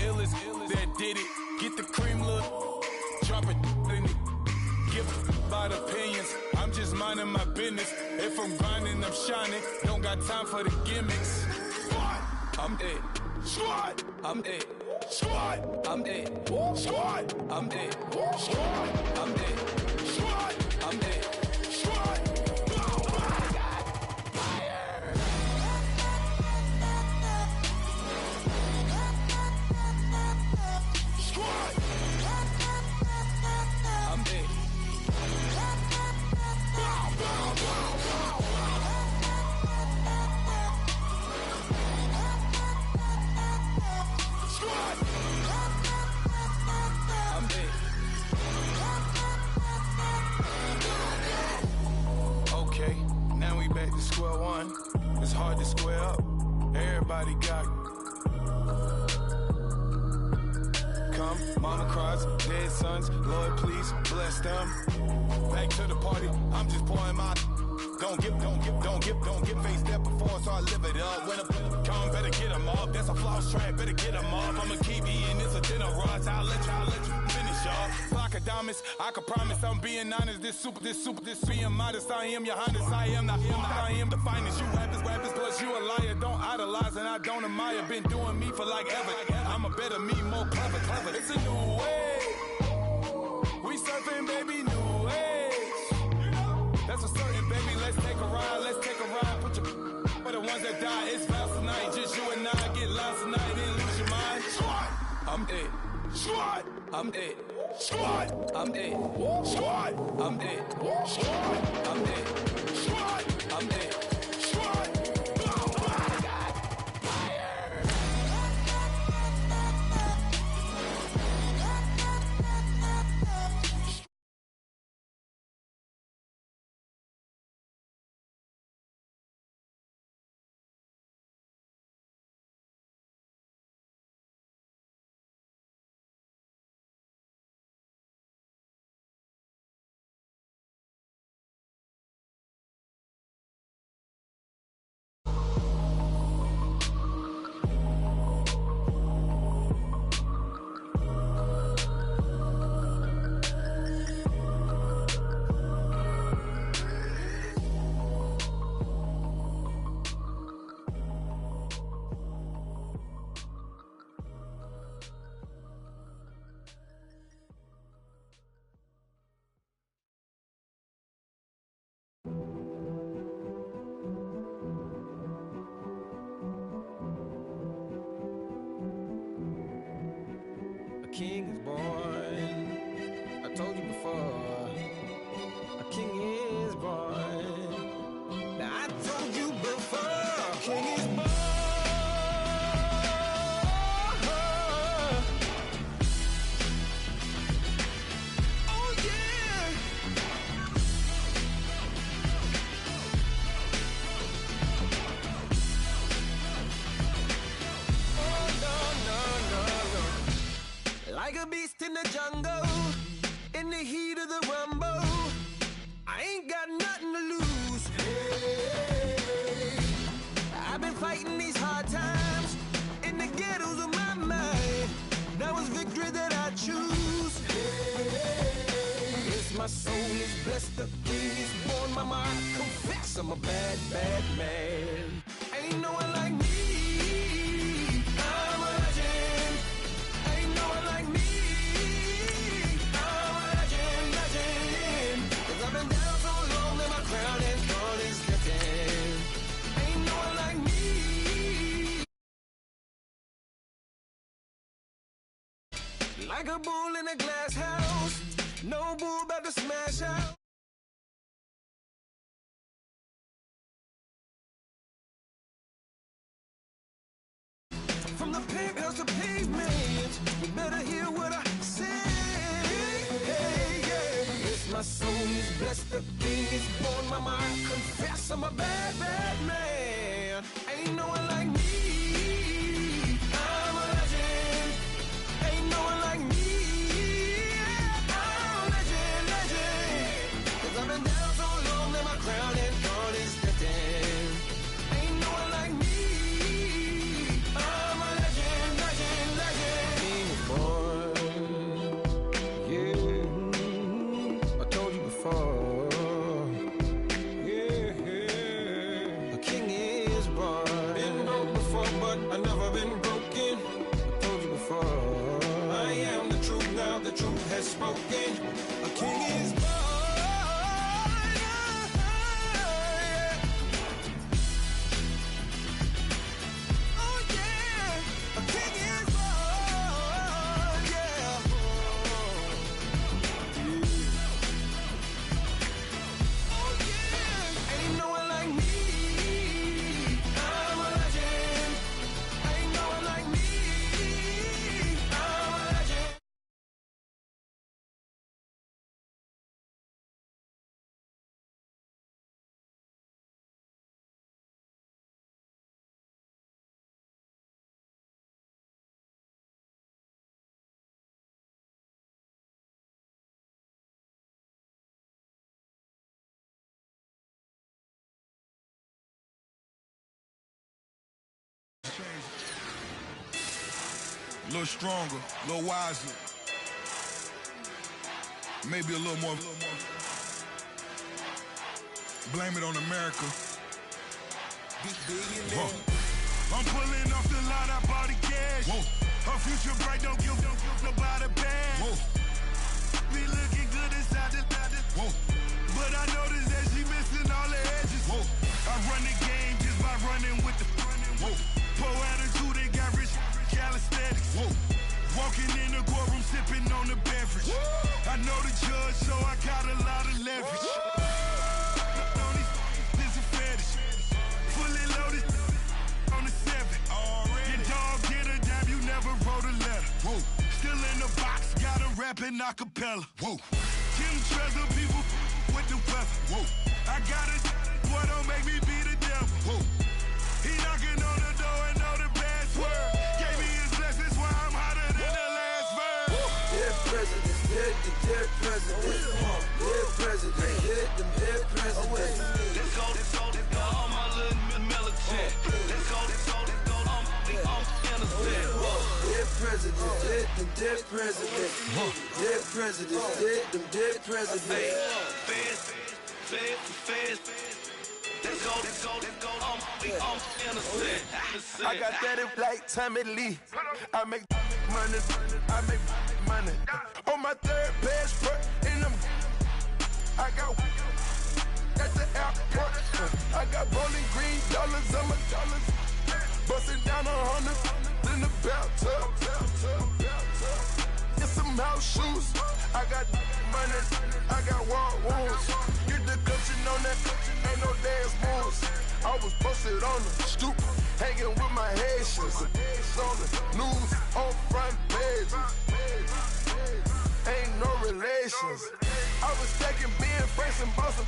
illest that did it. Get the cream look. Drop it in it. Give about opinions. I'm just minding my business. If I'm grinding, I'm shining. Don't got time for the gimmicks. I'm it. Squad. I'm it. Squad. I'm it. Squad. I'm it. Squad. I'm it. Squad. I'm it. Squad. Square one, it's hard to square up. Everybody got come, mama cries, dead sons. Lord, please bless them. Back to the party, I'm just pouring my. Don't get faced that before, so I live it up. When a come, better get them up. That's a floss track, better get them up. I'ma keep eating, it's a dinner rush. I'll let you finish up. Block of diamonds, I can promise I'm being honest. This being modest. I am your highness, I am the finest. You rappers, plus you a liar. Don't idolize and I don't admire. Been doing me for like ever. I'm a better me, more clever. It's a new way. We surfing, baby, new age. That's a certain, baby. Let's take a ride. Put your for the ones that die. It's vows tonight. Just you and I get lost tonight. Then lose your mind. Squad. I'm it. Squad. I'm it. Squad. I'm it. Squad. I'm it. Squad. I'm it. Squad. I'm it. king is born. I told you before, a king is born. Now I told you before, a king is born. Oh yeah. Oh no, no, no, no. Like a beast in the jungle, in the heat of the rumble, I ain't got nothing to lose. Hey, I've been fighting these hard times in the ghettos of my mind. Now it's victory that I choose. Hey, yes, my soul is blessed, the king is born. Mama, I confess I'm a bad, bad man. Ain't no one like me. I'm a legend. Ain't no one like me. I'm a legend, legend. 'Cause I've been down so long that my crown and throne is getting. Ain't no one like me. Like a bull in a glass house, no bull about to smash out. From the penthouse to pavement, you better hear what I say. Hey, yeah. Yes, my soul is blessed, the king is born. Mama, I confess I'm a bad, bad man. Ain't no one like me. I'm a legend. Ain't no one like me. I'm a legend, legend. 'Cause I've been down so long that my crown and throne is getting. Ain't no one like me. I'm a legend, legend, legend. King is born. Yeah, I told you before. Yeah, a king is born. Been broke before, but I never been broken. I told you before. I am the truth now, the truth has spoken. A king is born. Oh yeah, a king is born. Yeah. Oh yeah, ain't no one like me. I'm a legend. Ain't no one like me. I'm a legend. A little stronger, a little wiser. Maybe a little more. Blame it on America. I'm pulling off the lot, I bought the cash. Whoa. Her future bright, don't give nobody bad. Whoa. Be looking good inside the. Whoa. But I noticed that she missing all the edges. Whoa. I run the game just by running with the. Whoa. Poor attitude, they got rich calisthenics. Whoa. Walking in the courtroom, sipping on the beverage. Whoa. I know the judge, so I got a lot of leverage. On these, this a fetish. Fully loaded on the 7. Your dog get a dab, you never wrote a letter. Whoa. Still in the box, got a rapping acapella. Whoa. Kim Treasure, people with the weather. Whoa. I got a boy, don't make me be the devil. Whoa. He knocking on the door and know the password. Gave me his blessings while I'm hotter than the last verse. Dead president, dead president, dead president, dead president. Let's go, all my little militant. Let's go, I'm innocent. Dead president, dead president, dead president, dead president. Feds. Let's go, I'm innocent. I got that in like Tommy Lee. I make money. On my third passport, and I got at the airport. I got Bowling Green dollars on my dollars. Busting down 100 in the bathtub. shoes. I got money, I got walk wounds. Get the clutching on that, ain't no dance moves. I was posted on the stoop, hanging with my Haitians. On the news, on front pages. Ain't no relations. I was stacking being Franks and Boston.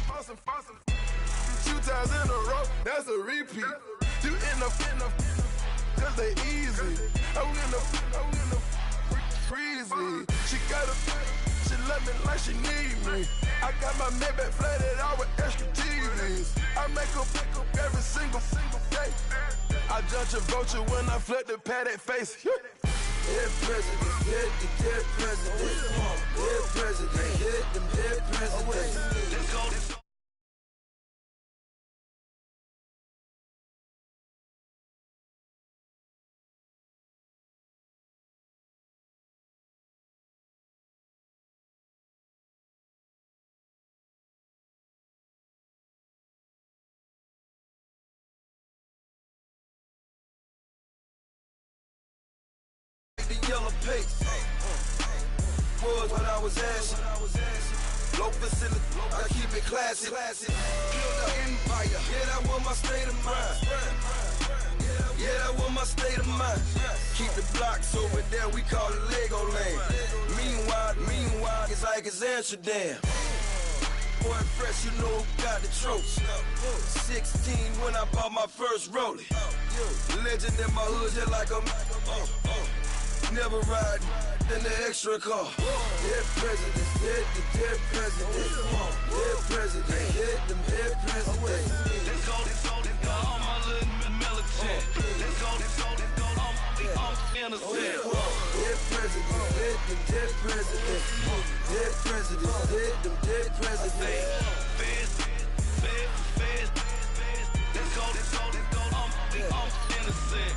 2 times in a row, that's a repeat. You in the cause they easy. I'm in the freezy. She love me like she need me. I got my Maybach flooded out with extra TVs. I make up every single day. I judge a vulture when I flip the Paddock face. Dead president, dead president, dead president, hit them dead presidents. Let's go. Yellow pace was what I was asking. Low facility, I keep it classy. Build an empire, yeah, that was my state of mind. Yeah, that was my state of mind. Keep the blocks over there, we call it Lego land. Meanwhile, it's like it's Amsterdam. Boy fresh, you know who got the tropes. 16 when I bought my first rollie. Legend in my hood, just like a never ride in the extra car. Dead presidents, dead presidents. Dead president, hit them dead presidents. Let's go, all my little militant. Let's go, I'm innocent. Dead presidents, hit them dead presidents. Dead presidents, hit them dead presidents. Feds. Let's go, I'm innocent.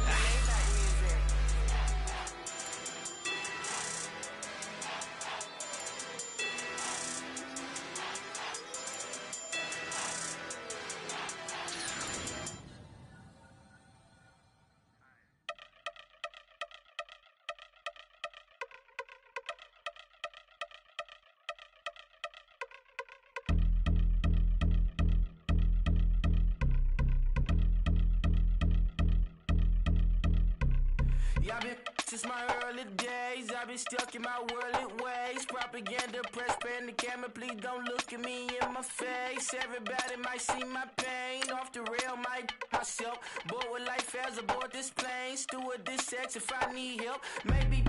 I've been since my early days, I've been stuck in my worldly ways. Propaganda, press, pan the camera, please don't look at me in my face. Everybody might see my pain, off the rail, might myself. Bored with life as aboard this plane. Steward this sex if I need help. Maybe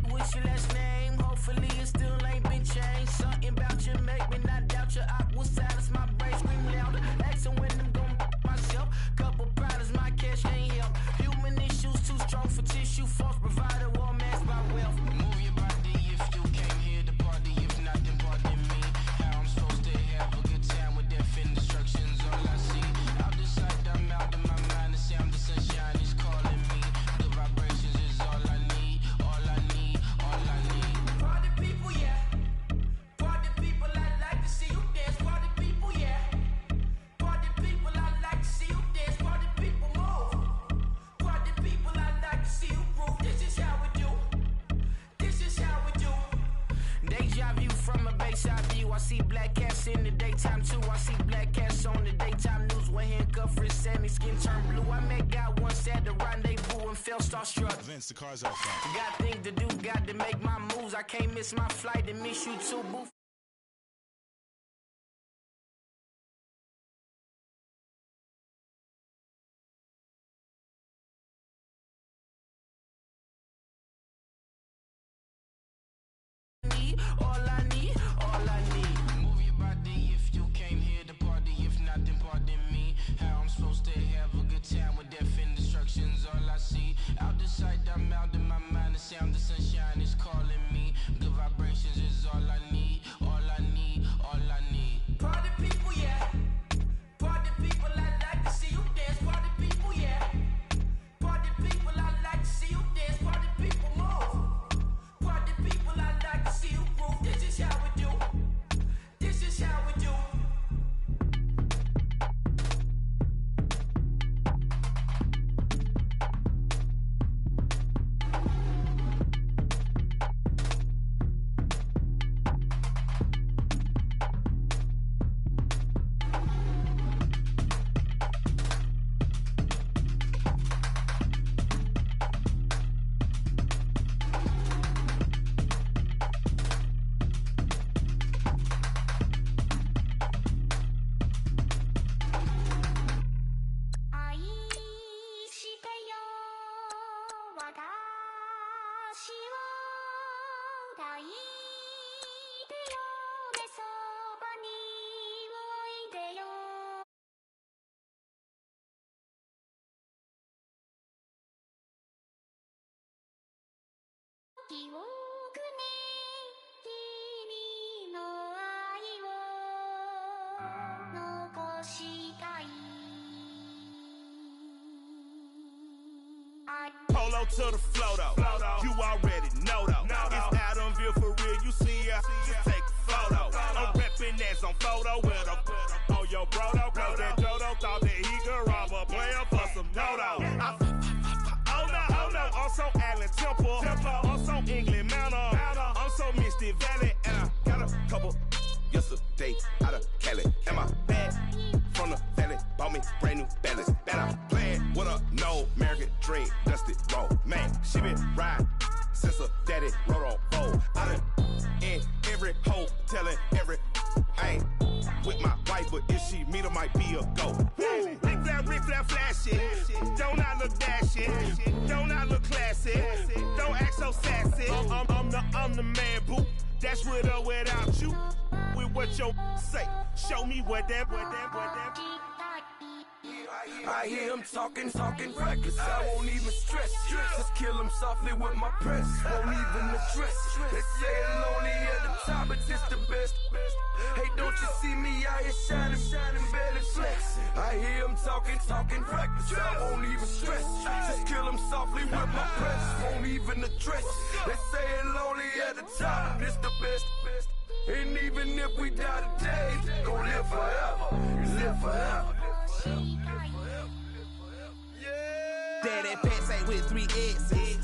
what's your last name? Hopefully it still ain't been changed. Something about you make me not doubt your aqua silence. My brain scream louder. Asking when I'm gon' myself. Couple problems, my cash ain't help. Human issues too strong for tissue. False provider, war mask by wealth. Move your body if you came here to party. If not, then pardon me. How I'm supposed to have a good time with death and destruction's all I see. Out the sight, I'm out of my mind. The sound of sunshine is calling me. The vibrations is all I need. All I need, all I need. Party people, yeah. Party people, I like to see you dance. Party people, yeah. Party people, I like to see you dance. Party people, move. Party people, I like to see you groove. This is how we do. This is how we do. Deja vu from a bayside view. I see black cats in the daytime too. I see black cats on the daytime news. When handcuffed, wrist Sammy skin turned blue. I met guy once at the rendezvous and felt starstruck. Vince, the car's out front. Got things to do, got to make my moves. I can't miss my flight and miss you too, boo. All I need, all I need. Move your body if you came here to party. If not, then pardon me. How I'm supposed to have a good time with death and destruction's all I see. Out the sight, I'm out of my mind. The sound of sunshine is calling me. Good vibrations is all I need. Polo to the flow though. You already know though. It's Adamville for real. You see ya. Just take a photo. I'm reppin' as on photo with a on your bro though. Cause that Dodo thought that he could rob a player for some dodo. Oh no. Also Allen Temple. Also England Mountain. Also Misty Valley. And I got a couple yesterday out of Cali. And my bag from the valley bought me brand new balance. That I'm playing with a no American dream, dusty roll. Man, she been riding since her daddy rode on fold. I done in every hole, telling every I ain't with my wife, but if she meet her, might be a go. Rick flap, flashy. Don't I look dashy? Don't I look classy? Don't act so sassy. I'm the man, boo. That's with or without you. With what your say. Show me what that. I hear him talking reckless. I won't even stress. Just kill him softly with my press. Won't even address. They say I'm lonely at the top, but this the best. Hey, don't you see me out here shining, barely flex. I hear him talking reckless. I won't even stress. Just kill him softly with my press. Won't even address. They say I'm lonely at the top, this the best. And even if we die today, gon' live forever. Live forever. Daddy pants ain't with 3 S's.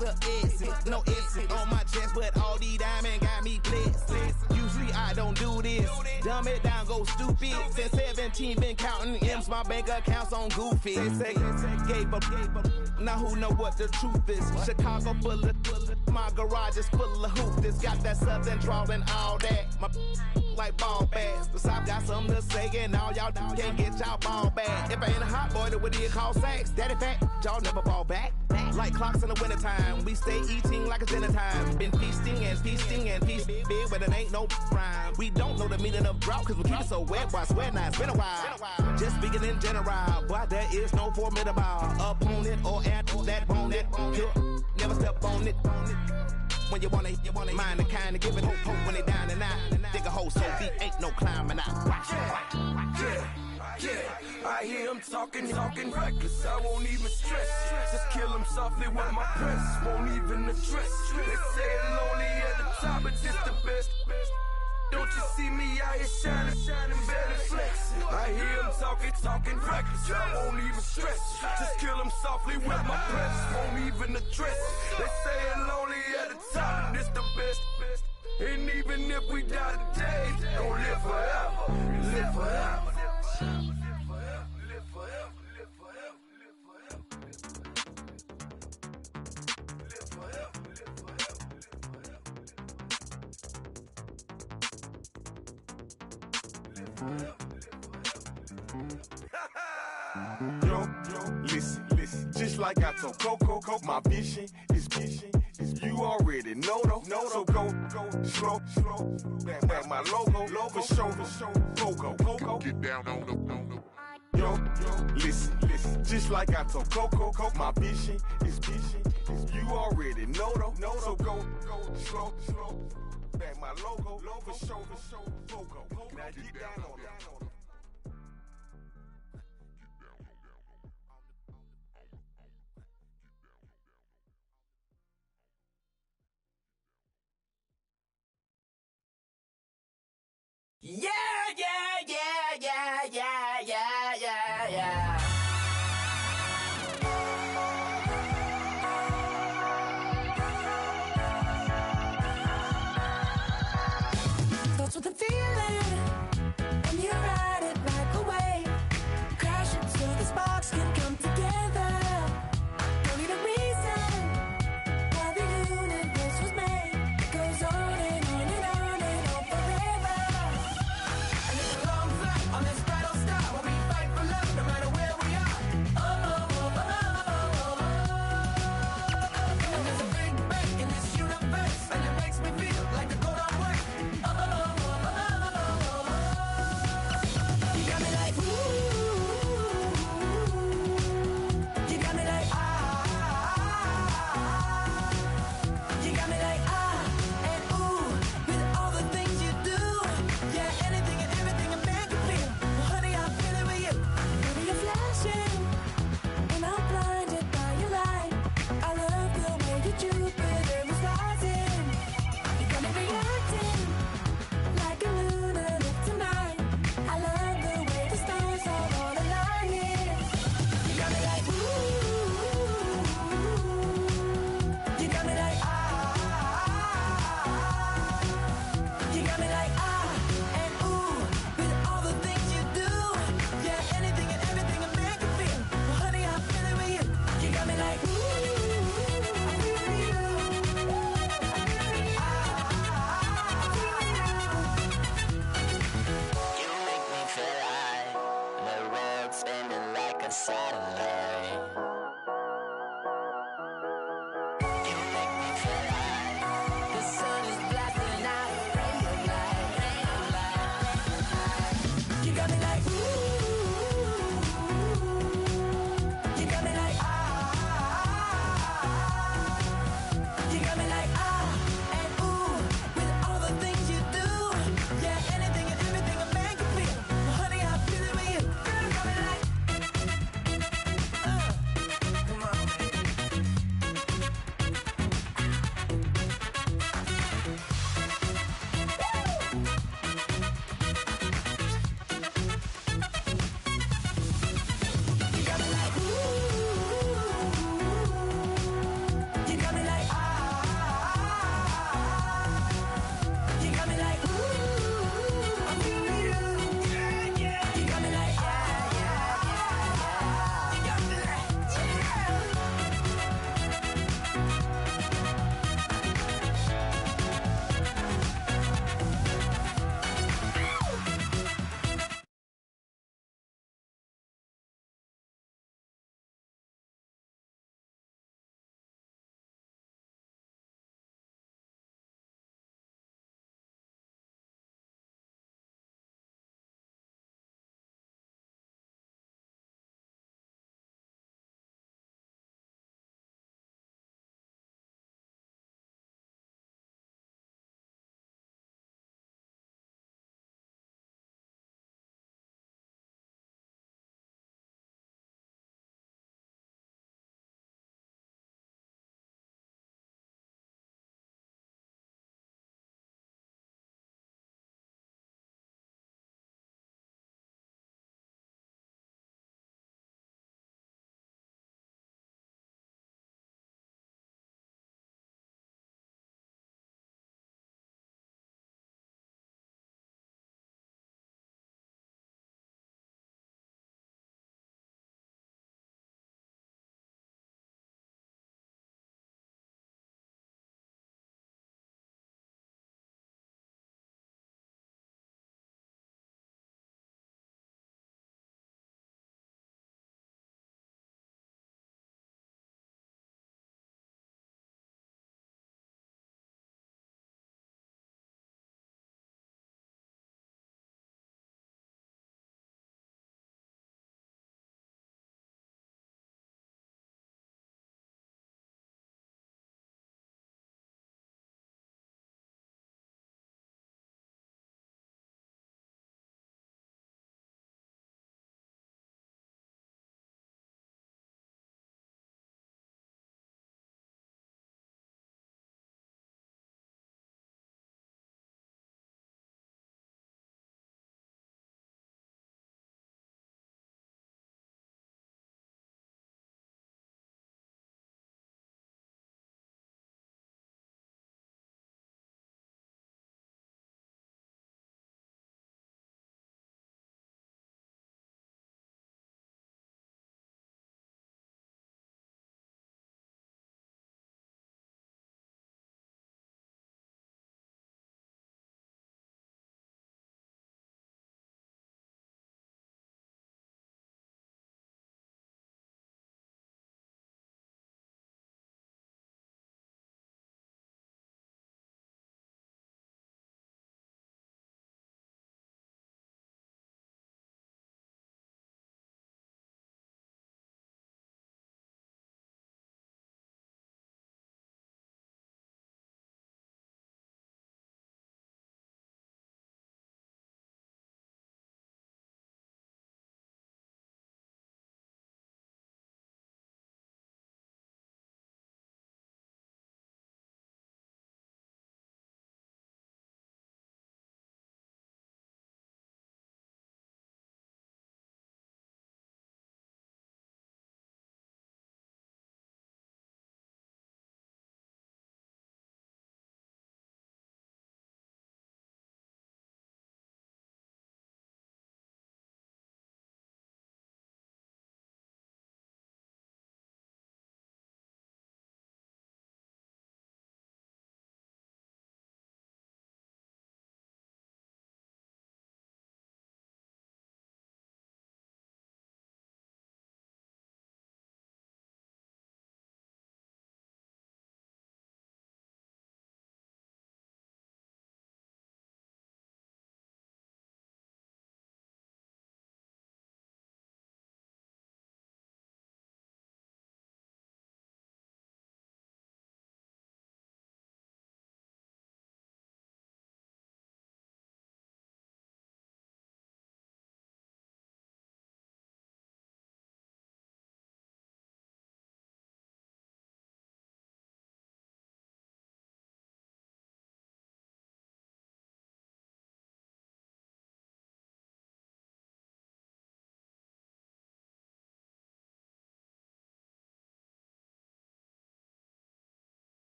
The S's, no S's on my chest, but all these diamonds got me blessed. Usually I don't do this. Dumb it down, go stupid. Since 17, been counting M's, my bank account's on Goofy. They say gave up. Now who know what the truth is? Chicago full of my garage is full of hoop. This got that southern drawl and all that. My like ball bags. The South got something to say, and all y'all can't get y'all ball back. If I ain't a hot boy, then what do you call sacks? Daddy fat, y'all never fall back. Like clocks in the wintertime, we stay eating like it's dinner time. Been feasting and feasting big, but it ain't no rhyme. We don't know the meaning of drought, cause we keep it so wet, boy, I swear now it's been a while. Just speaking in general, boy, there is no formidable opponent or at that bone that never step on it. When you want it, mind the kind of give it hope when they down and out. Dig a hole so deep, ain't no climbing out. Yeah, I hear him talking reckless. I won't even stress. Just kill him softly with my press. Won't even address. They say I'm lonely at the top, but this the best. Don't you see me out here shining, barely flex. I hear him talking reckless. I won't even stress. Just kill him softly with my press. Won't even address. They say I'm lonely at the top, this the best. And even if we die today, don't live forever. Live forever. Yo, listen, just like I told Coco, my vision is you already know though. So go slow, back my logo, for show, Coco, get down on the. Yo, listen, just like I told Coco, my vision is you already know though. So go slow, back my logo, for show, Coco, now get down on the. Yeah. Thoughts with a feeling in your eyes.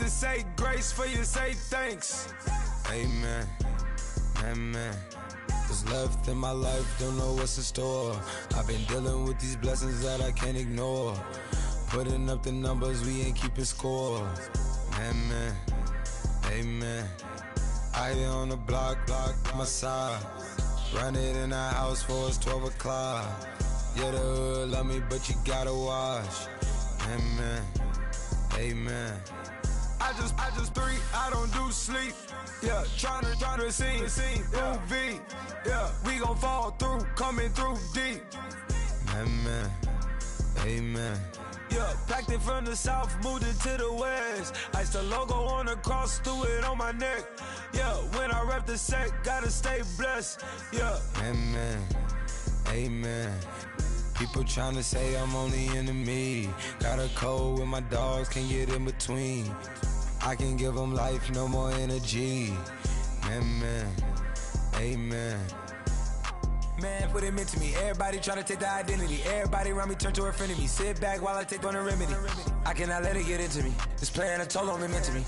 to say grace for you, say thanks. Amen. Amen. What's left in my life, don't know what's in store. I've been dealing with these blessings that I can't ignore. Putting up the numbers, we ain't keeping score. Amen. Amen. I here on the block, my side. Run it in the house for it's 12 o'clock. Yeah, the hood love me, but you gotta watch. Amen. Amen. I just three, I don't do sleep. Yeah, tryna see, UV. Yeah, we gon' fall through, coming through deep. Amen. Amen. Yeah, packed it from the south, moved it to the west. Iced the logo on the cross, threw it on my neck. Yeah, when I rep the set, gotta stay blessed. Yeah. Amen. Amen. People tryna say I'm on the enemy. Got a code with my dogs, can't get in between. I can give them life, no more energy. Amen. Amen. Man, what it meant to me. Everybody tryna take the identity. Everybody around me turn to a friend of me. Sit back while I take on a remedy. I cannot let it get into me. This playing a toll on me, meant to me.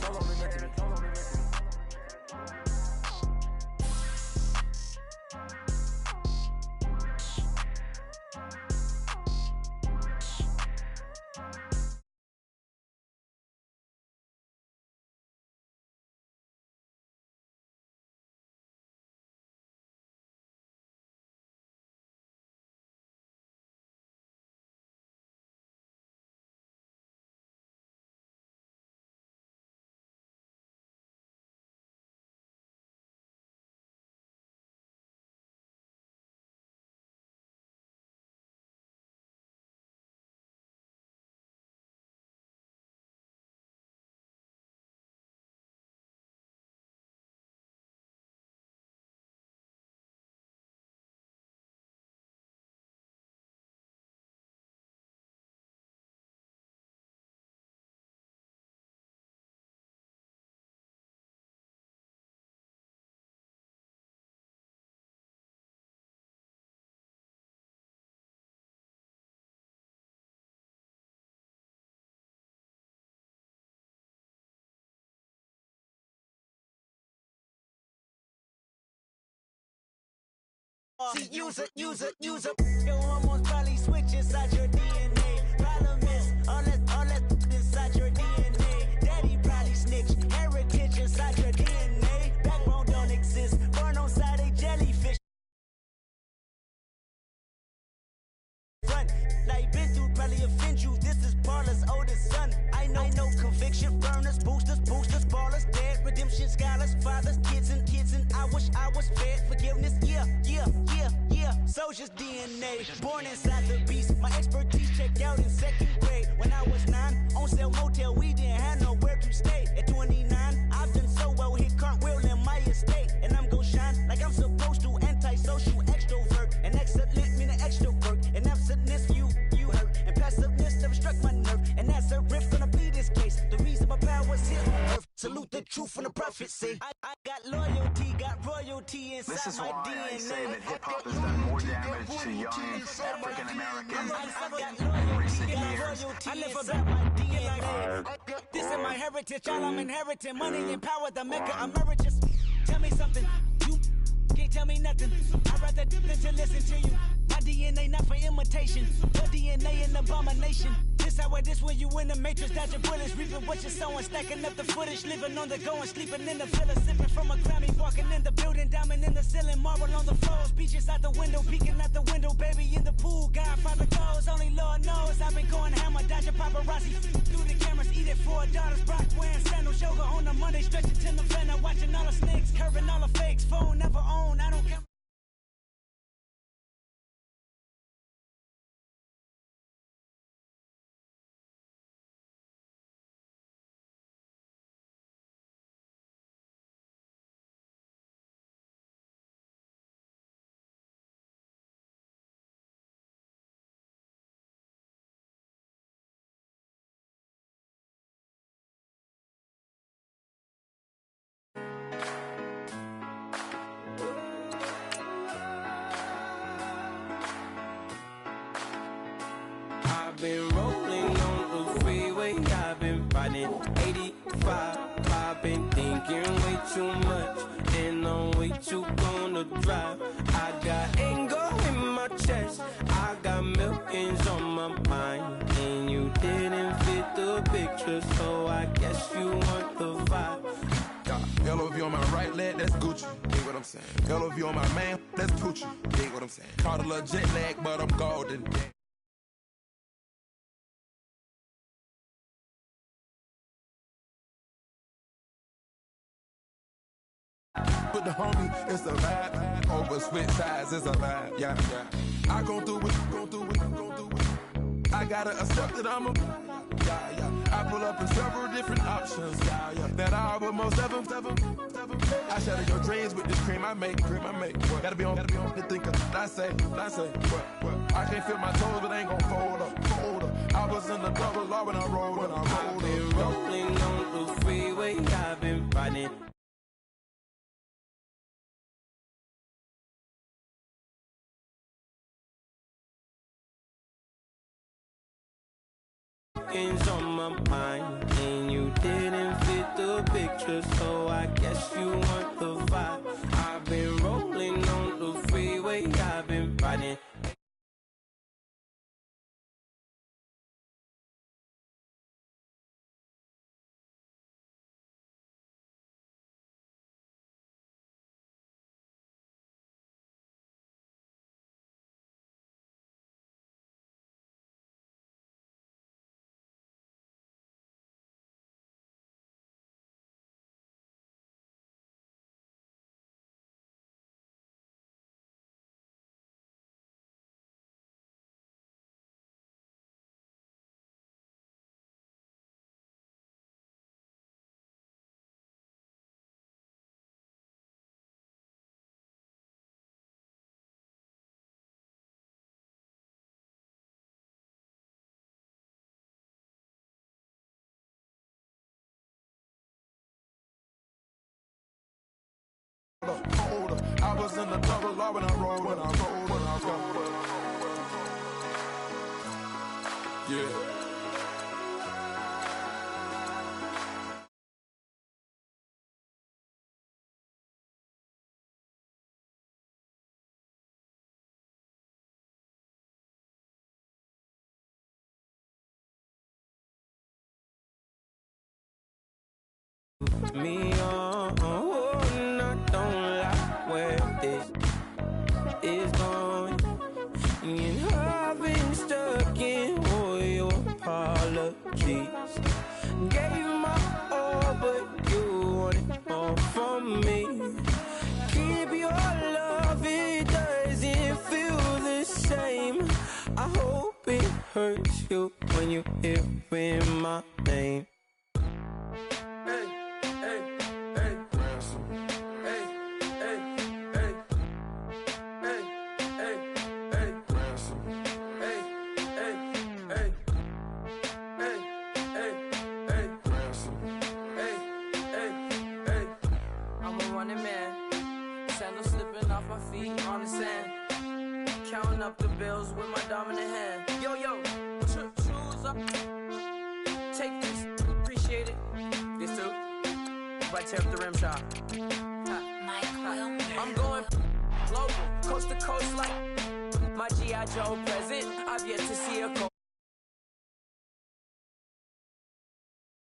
See, use a. Your hormones probably switch inside your DNA. Problem is, all that inside your DNA. Daddy probably snitch, heritage inside your DNA. Backbone don't exist, born on side a jellyfish. Front, like been through probably offend you. This is Paula's oldest son. I know conviction, burners, boosters, ballers, dead, redemption, scholars, fathers, kids, and I wish I was fed forgiveness. Yeah. Soldier's DNA, born inside the beast. My expertise checked out in second grade. When I was 9, on sale motel, we didn't have nowhere to stay. At 29, I've done so well, hit cartwheel in my estate. And I'm gon' shine like I'm supposed to. Antisocial extrovert, and excellent meaning extra work. And absentness, you hurt. And passiveness never struck my nerve. And that's a riff gonna be this case. The reason my power's here on earth. Salute the truth from the prophecy. I got loyalty, got royalty inside this is my why DNA. I say that hip-hop has done more damage to young African Americans in recent years. I never got my DNA. This is my heritage, y'all. I'm inheriting money and power, the maker emeritus. Tell me something, you can't tell me nothing. I'd rather than to listen to you. My DNA not for imitation. Your DNA an abomination. This when you in the matrix, dodging bullets, reaping what you're sowing, stacking up the footage, living on the go and sleeping in the villa, sipping from a Grammy, walking in the building, diamond in the ceiling, marble on the floors, beaches out the window, peeking out the window, baby in the pool, Godfather goes, only Lord knows, I've been going hammer, dodging paparazzi, through the cameras, eating $4, Brock wearing sandals, yoga on a Monday, stretching to November, watching all the snakes, curving all the fakes, phone never own, I don't care. I've been rolling on the freeway, I've been finding 80 vibe. I've been thinking way too much, and I'm way too gonna drive. I got anger in my chest, I got millions on my mind, and you didn't fit the picture, so I guess you want the vibe. LOV on my right leg, that's Gucci. Dig what I'm saying? LOV on my man, that's Poochie. Dig what I'm saying? Caught a little jet lag, but I'm golden. With the homie, it's a vibe. Over switch sides, it's a vibe. Yeah, yeah. I gon' do it, gon' do it, gon' do it. I gotta accept that I'm a. Yeah, yeah. I pull up in several different options. Yeah, yeah. That I would most ever. I shatter your dreams with this cream I make. What? Gotta be on the thinker. I say. What? I can't feel my toes, but ain't gon' fold up. I was in the double law when I rolled. I've been rolling on the freeway, I've been riding. On my mind, and you didn't fit the picture, so I guess you want the vibe. I've been rolling on the freeway, I've been riding. Hold up. I was in the double law when I rolled. Yeah. Me on, and I don't like where this is going. And I've been stuck in all your apologies. Gave my all, but you wanted more from me. Keep your love, it doesn't feel the same. I hope it hurts you when you hear my name. Counting up the bills with my dominant hand. Yo, choose up. Take this, appreciate it. This too. BTefft the rim shot. I'm going global, coast to coast like my G.I. Joe present. I've yet to see a go.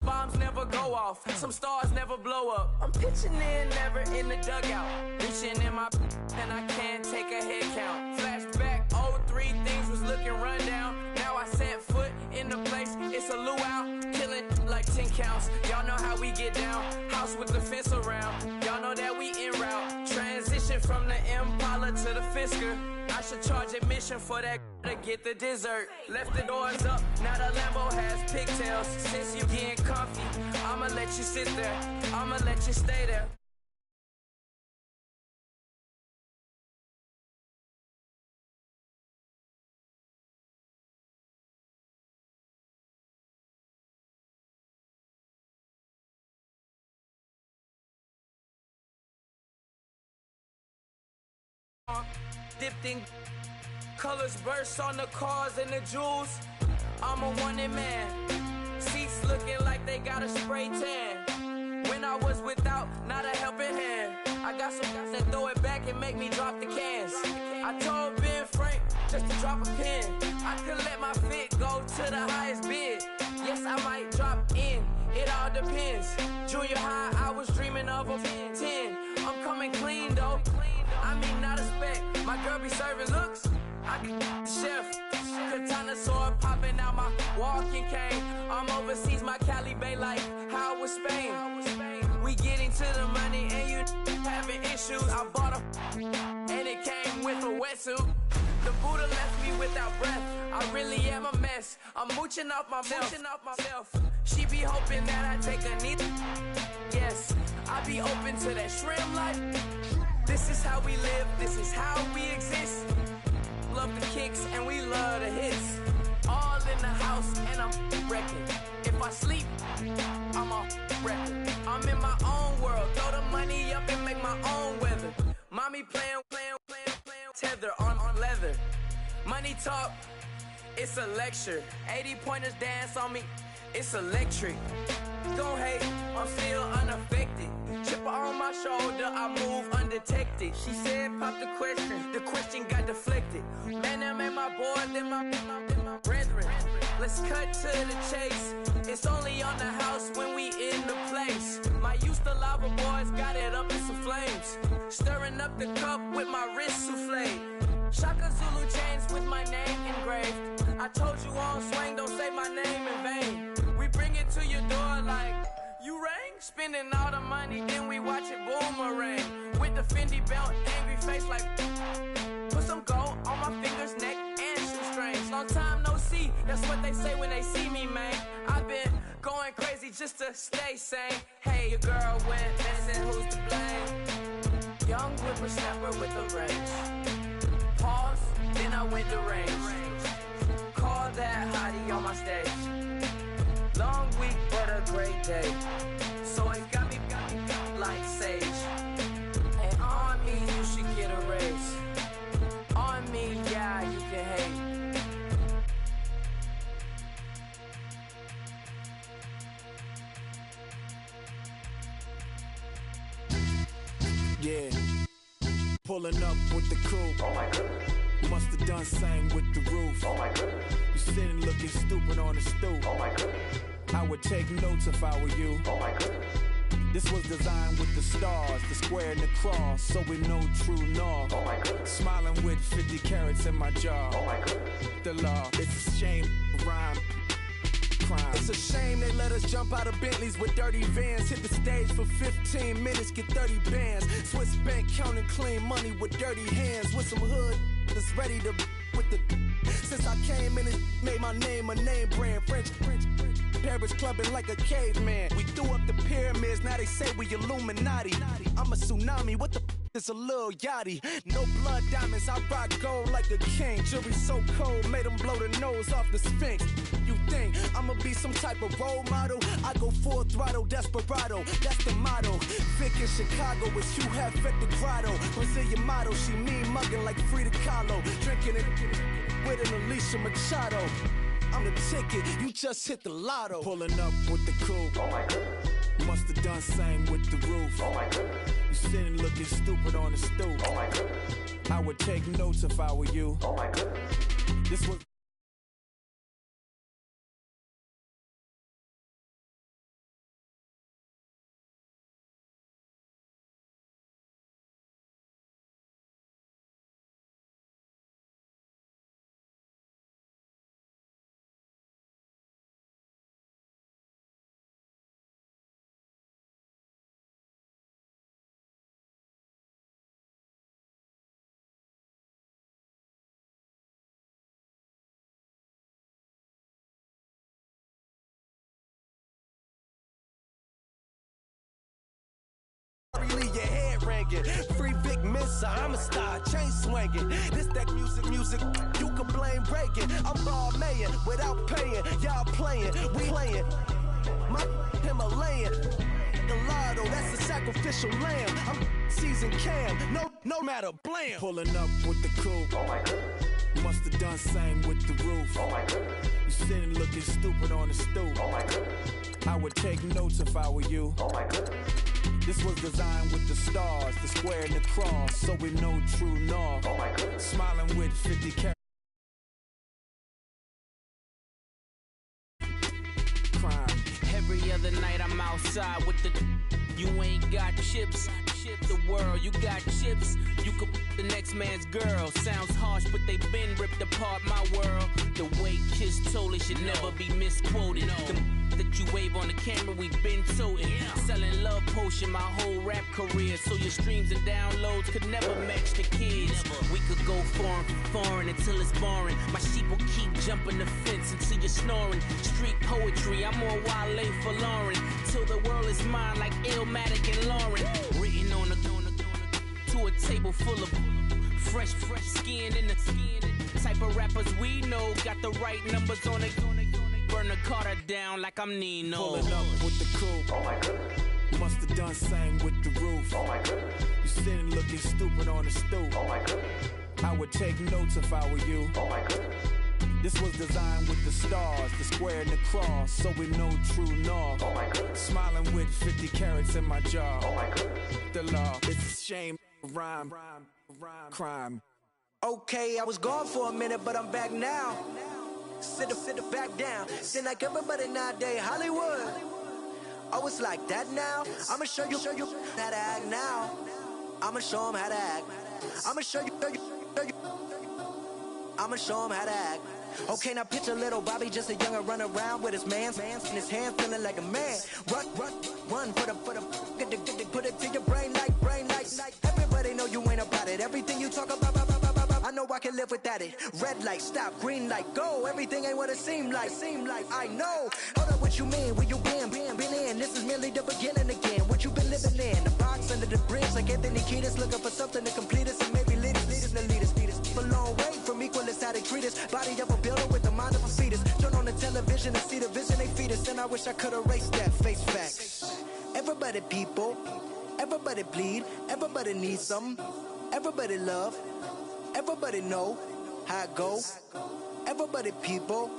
Bombs never go off, some stars never blow up. I'm pitching in, never in the dugout. Reaching in my and I can't take a head count. Flashback, 03, things was looking run down. Now I set foot in the place, it's a luau. Killing like 10 counts, y'all know how we get down. House with the fence around, y'all know that we en route. Transition from the Impala to the Fisker. I should charge admission for that to get the dessert. Left the doors up, now the Lambo has pigtails. Since you getting comfy, I'ma let you sit there, I'ma let you stay there. Dipped in colors, bursts on the cars and the jewels. I'm a wanted man. Seats looking like they got a spray tan. I was without, not a helping hand. I got some guys that throw it back and make me drop the cans. I told Ben Frank just to drop a pin. I could let my fit go to the highest bid. Yes, I might drop in, it all depends. Junior high, I was dreaming of a 10. I'm coming clean though, I mean not a spec. My girl be serving looks, I can chef. Katana sword popping out my walking cane. I'm overseas, my Cali Bay like how was Spain. We getting to the money and you having issues. I bought a and it came with a wetsuit. The Buddha left me without breath. I really am a mess. I'm mooching off myself. She be hoping that I take a knee. Yes, I be open to that shrimp life. This is how we live. This is how we exist. Love the kicks and we love the hits. All in the house and I'm wrecking. If I sleep, I'm a wrecking. I'm in my own world. Throw the money up and make my own weather. Mommy playing tether on leather. Money talk, it's a lecture. 80-pointers dance on me, it's electric. Don't hate, I'm still unaffected. Chipper on my shoulder, I move undetected. She said pop the question got deflected. Man, that made my boy, then my brethren. Let's cut to the chase. It's only on the house when we in the place. My used to lava boys got it up in some flames. Stirring up the cup with my wrist souffle. Shaka Zulu chains with my name engraved. I told you on swing, don't say my name in vain. We bring it to your door like, you rang? Spending all the money, then we watch it boomerang. With the Fendi belt, angry face like, put some gold on my fingers, neck, and shoestrings. Long time no see, that's what they say when they see me, man. I've been going crazy just to stay sane. Hey, your girl went missing, who's to blame? Young whippersnapper with a range. Pause, then I went to range. Call that hottie on my stage. Long week, but a great day. So it got me like sage. And on me, you should get a raise. On me, yeah, you can hate. Yeah, pulling up with the coupe. Oh my goodness. Must have done same with the roof. Oh my goodness. You sitting looking stupid on the stoop. Oh my goodness. I would take notes if I were you. Oh my goodness. This was designed with the stars, the square and the cross, so we know true north. Oh my goodness. Smiling with 50 carats in my jaw. Oh my goodness. The law, it's a shame, rhyme. Crime. It's a shame they let us jump out of Bentleys with dirty vans. Hit the stage for 15 minutes, get 30 bands. Swiss bank counting clean money with dirty hands. With some hood that's ready to with the. Since I came in and made my name a name brand. French. Paris clubbing like a caveman. We threw up the pyramids, now they say we Illuminati. I'm a tsunami, what the is a little yachty. No blood diamonds, I rock gold like a king. Jury so cold, made them blow the nose off the Sphinx. You think I'ma be some type of role model? I go full throttle, desperado, that's the motto. Vic in Chicago, it's Hugh Hef at the grotto. Brazilian model, she mean mugging like Frida Kahlo. Drinking it with an Alicia Machado. I'm the ticket, you just hit the lotto. Pulling up with the coupe. Oh my goodness. Must have done same with the roof. Oh my goodness. You sitting looking stupid on the stoop. Oh my goodness. I would take notes if I were you. Oh my goodness. This was Leave your head ringing. Free big miss, I'm a star, chain swinging. This that music, you can blame Reagan. I'm ball mayin' without paying. Y'all playing, we playing. My Himalayan. Gallardo, that's a sacrificial lamb. I'm seasoned cam, no matter, blam. Pulling up with the coupe. Oh my goodness. Must have done same with the roof. Oh my goodness. You sitting looking stupid on the stoop. Oh my goodness. I would take notes if I were you. Oh my goodness. This was designed with the stars, the square and the cross, so we know true north. Oh my goodness. Smiling with 50 carats. Crime. Every other night I'm outside with the. You ain't got chips. The world, you got chips. You could the next man's girl. Sounds harsh, but they been ripped apart my world. The way Kiss told it should never be misquoted. The that you wave on the camera, we been toting. Selling love potion my whole rap career. So your streams and downloads could never match the kids. We could go foreign until it's boring. My sheep will keep jumping the fence until you're snoring. Street poetry, I'm more Wale for Lauren. Till the world is mine like Illmatic and Lauren. Written on a to a table full of fresh skin in the type of rappers we know. Got the right numbers on it. Burn the Carter down like I'm Nino. Pulling up with the coupe. Oh my goodness. Must have done same with the roof. Oh my goodness. You sitting looking stupid on the stoop. Oh my goodness. I would take notes if I were you. Oh my goodness. This was designed with the stars, the square and the cross, so we know true north. Oh my goodness. Smiling with 50 carats in my jaw. Oh my goodness. The law, it's a shame, rhyme, crime. Okay, I was gone for a minute, but I'm back now. Sit back down. Seem like everybody nowadays, Hollywood. Oh, it's like that now. I'ma show you how to act now. I'ma show them how to act. I'ma show you. I'ma show them how to act. Okay, now picture little Bobby, just a younger run around with his man's in his hand, feeling like a man. Run for the put it to your brain like. Everybody know you ain't about it. Everything you talk about, I know I can live without it. Red light, stop, green light, go. Everything ain't what it seem like. I know. Hold up, what you mean? Where you been in? This is merely the beginning again. What you been living in? The box under the bridge, like Anthony Kiedis, looking for something to complete us and maybe lead us. A long way from equal is how they treat us. Body of a builder with the mind of a fetus. Turn on the television and see the vision they feed us. And I wish I could erase that face facts. Everybody people, everybody bleed, everybody needs some, everybody love, everybody know how it go. Everybody people,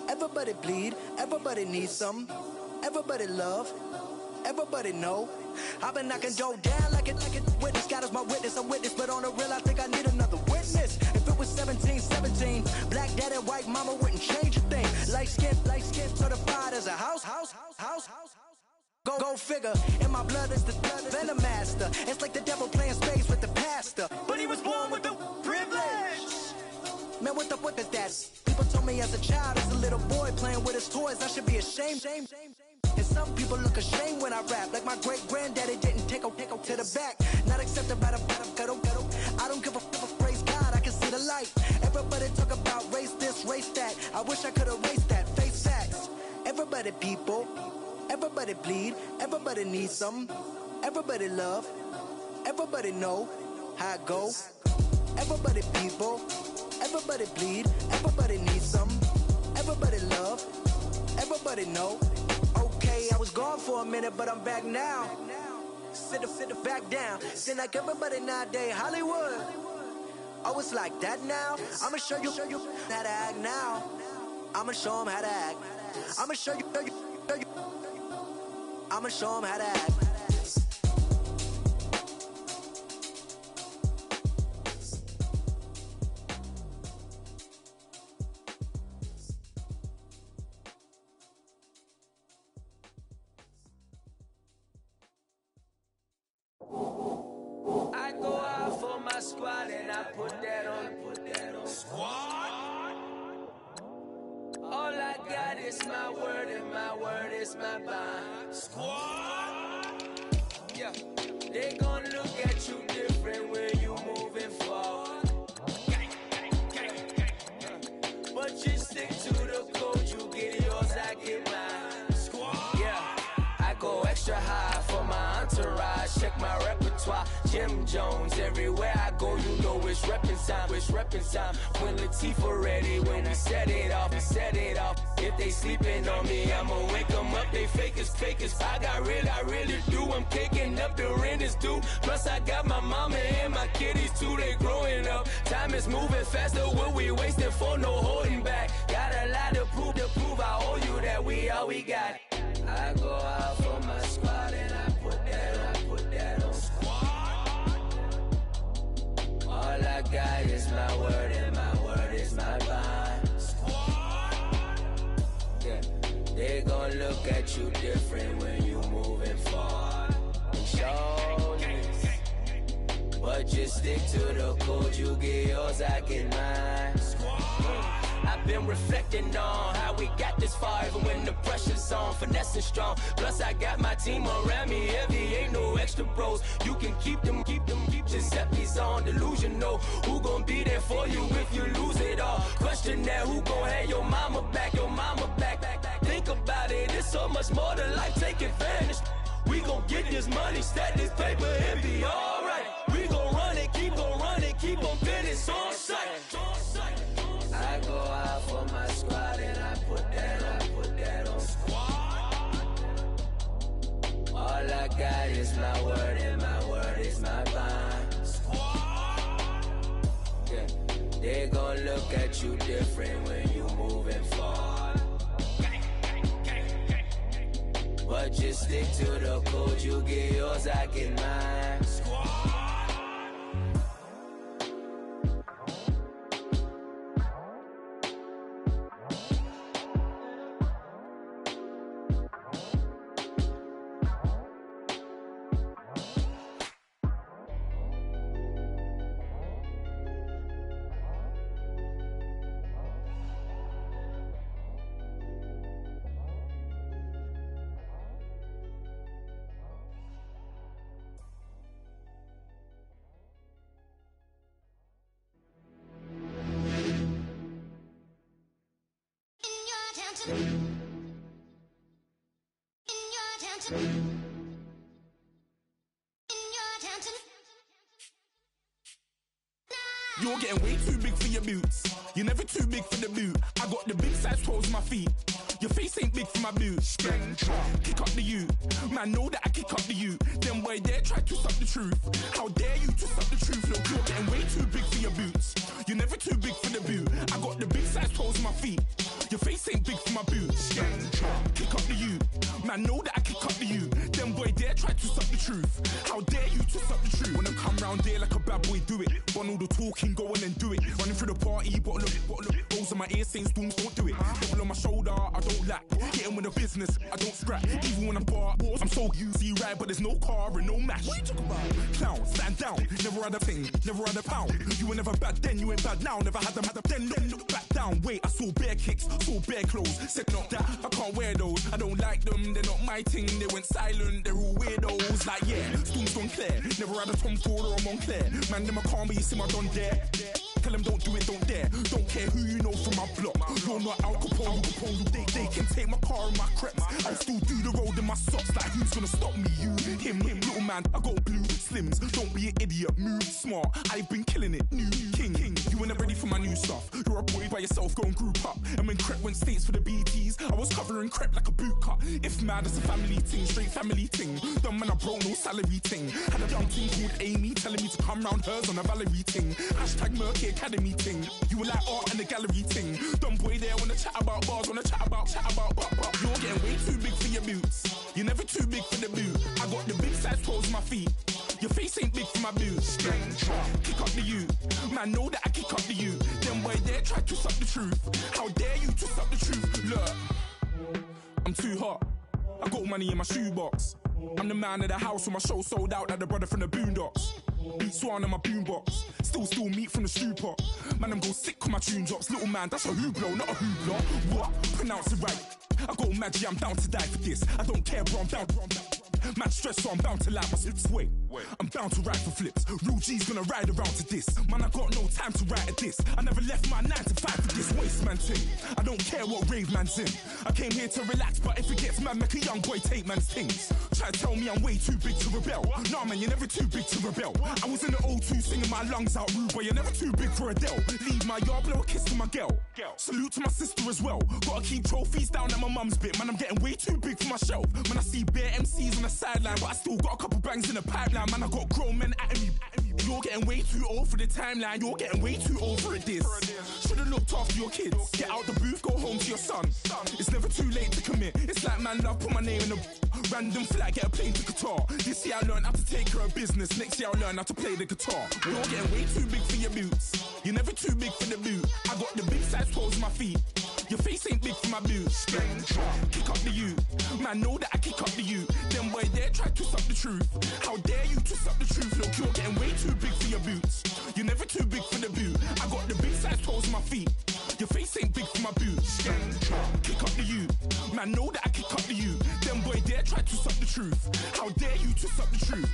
everybody bleed, everybody needs some, everybody love, everybody know. I've been knocking dough down like it witness. God is my witness, I'm witness, but on the real I think I need another witness. If it was 17, black dad and white mama wouldn't change a thing. Light skin, certified as a house. Go figure, in my blood is the venom master. It's like the devil playing space with the pastor. But he was born with the privilege. Man, what is that? People told me as a child, as a little boy playing with his toys, I should be ashamed. And some people look ashamed when I rap, like my great granddaddy didn't take to the back. Not accepted by the ghetto. I don't give a praise God, I can see the light. Everybody talk about race this, race that. I wish I could erase that. Face facts. Everybody people, everybody bleed, everybody needs some, everybody love, everybody know how it go. Everybody people, everybody bleed, everybody needs some, everybody love, everybody know. Okay, I was gone for a minute, but I'm back now. Sit back down. Seem like everybody nowadays, Hollywood. Oh, it's like that now. I'ma show you how to act now. I'ma show them how to act. I'ma show you. I'ma show them how to act. I go out for my squad and I put that on. Squad? All I got is my word and my word is my bond. Squad? Yeah, they gon' look at you different when you moving forward. But you stick to the code, you get yours, I get mine. Squad? Yeah, I go extra high for my entourage. Check my repertoire, Jim Jones. Everywhere I go, you know it's reppin' time. When Latifah ready, when we set it off. If they sleeping on me, I'ma wake them up. They fakers. I really do. I'm kicking up the rent is due. Plus I got my mama and my kiddies too. They growing up. Time is moving faster. What we wasting for? No holding back. Got a lot to prove. I owe you that we all we got. I go out for my squad and I put that on. just stick to the code. You get yours, I get mine. I've been reflecting on how we got this far, even when the pressure's on, finessing strong. Plus I got my team around me heavy, ain't no extra bros. You can keep them, Giuseppe's on delusional. Who gon' be there for you if you lose it all? Question that, who gon' have your mama back, Think about it, it's so much more to life, take advantage. We gon' get this money, stack this paper, and be alright. We gon' run it, keep on finish on sight. I go out for my squad and I put that on squad. All I got is my word and my word is my bond. Squad. Yeah. They gon' look at you different when you moving forward. But just stick to the code, you get yours, I get mine. Squad. You're getting way too big for your boots. You're never too big for the boot. I got the big size toes on my feet. Your face ain't big for my boots. Kick up the you. Man, know that I kick up the you. Them boy there try to suck the truth. How dare you to suck the truth? Look, you're getting way too big for your boots. You're never too big for the boot. I got the big size toes on my feet. Your face ain't big for my boots. Kick up the you. Man, know that I kick up the you. Them boy there try to suck the truth. How dare you to suck the truth? When I come round there like a bad boy, do it. Want all the talking, go on and do it. Running through the party, bottle up. Rolls on my ear saying storms, don't do it. Double on my shoulder, I don't lack. Getting with the business, I don't scrap. Even when I'm bar, I'm so easy right, but there's no car and no match. What you talking about? Clown, stand down. Never had a thing, never had a pound. You were never bad then, you ain't bad now. Never had them, then look back down. Wait, I saw bare kicks, saw bare clothes. Said not that, I can't wear those. I don't like them, they're not my thing. They went silent, they're all weirdos. Like yeah, Storm's gone clear. Never had a Tom Ford or a Montclair. Man, them I can't, but you see my done there. Tell them don't do it, don't dare. Don't care who you know from my block. You're not Al Capone, they can take my car and my crepes. I'll still do the road in my socks. Like who's gonna stop me? You, him, little man. I got blue slims. Don't be an idiot, move smart. I've been killing it, new king. You ain't ready for my new stuff. You're a boy by yourself, go and group up. And when Crep went states for the BTs, I was covering Crep like a boot cut. If mad, it's a family thing, straight family thing. Dumb man, I broke no salary thing. Had a young thing called Amy telling me to come round hers on a Valerie thing. Hashtag Murky Academy thing. You were like art and the gallery thing. Dumb boy there wanna chat about bars, wanna chat about. You're getting way too big for your boots. You're never too big for the boot. I got the big size toes on my feet. Your face ain't big for my boots. Kick up the you. Man, know that I kick up the you. Them boy there try to suck the truth. How dare you to suck the truth? Look, I'm too hot. I got money in my shoebox. I'm the man of the house when my show sold out like the brother from the Boondocks. Beat Swan in my boombox. Still meat from the stew pot. Man, I'm go sick when my tune drops. Little man, that's a hooplo, not a hoopla. What? Pronounce it right. I go Maggie, I'm down to die for this. I don't care, bro, I'm down. Man stress, so I'm bound to like my slips. Wait, I'm bound to ride for flips. Real G's gonna ride around to this. Man, I got no time to write at this. I never left my 9 to 5 for this waste man thing. I don't care what rave man's in. I came here to relax, but if it gets mad, make a young boy take man's things. Try to tell me I'm way too big to rebel. Nah, man, you're never too big to rebel. I was in the O2 singing my lungs out rude, but you're never too big for Adele. Leave my yard, blow a kiss to my girl. Salute to my sister as well. Gotta keep trophies down at my mum's bit. Man, I'm getting way too big for my shelf. Man, I see bare MCs on the sideline, but I still got a couple bangs in the pipeline. Man, I got grown men at me. You're getting way too old for the timeline. You're getting way too old for a diss. Should've looked after your kids. Get out the booth, go home to your son. It's never too late to commit. It's like man, love, put my name in a random flag, get a plane to Qatar. This year I learned how to take care of business. Next year I'll learn how to play the guitar. You're getting way too big for your boots. You're never too big for the boot. I got the big size toes on my feet. Your face ain't big for my boots. Kick up the you. Man, know that I kick up the you. Them boy there try to suck the truth. How dare you twist up the truth? Look, you're getting way too big for your boots. You're never too big for the boot. I got the big size toes on my feet. Your face ain't big for my boots. Kick up the you. Man, know that I kick up the you. Them boy dare try to twist up the truth. How dare you twist up the truth?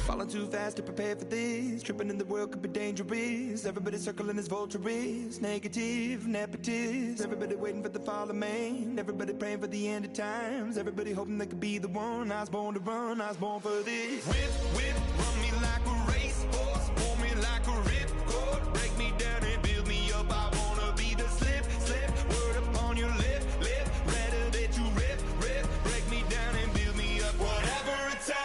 Falling too fast to prepare for this. Tripping in the world could be dangerous. Everybody circling as vultures. Negative, nepotist. Everybody waiting for the fall of man. Everybody praying for the end of times. Everybody hoping they could be the one. I was born to run, I was born for this. Whip, run me like a racehorse. Pull me like a ripcord. Break me down and build me up. I wanna be the slip. Word upon your lip. Rather that you rip. Break me down and build me up. Whatever it takes.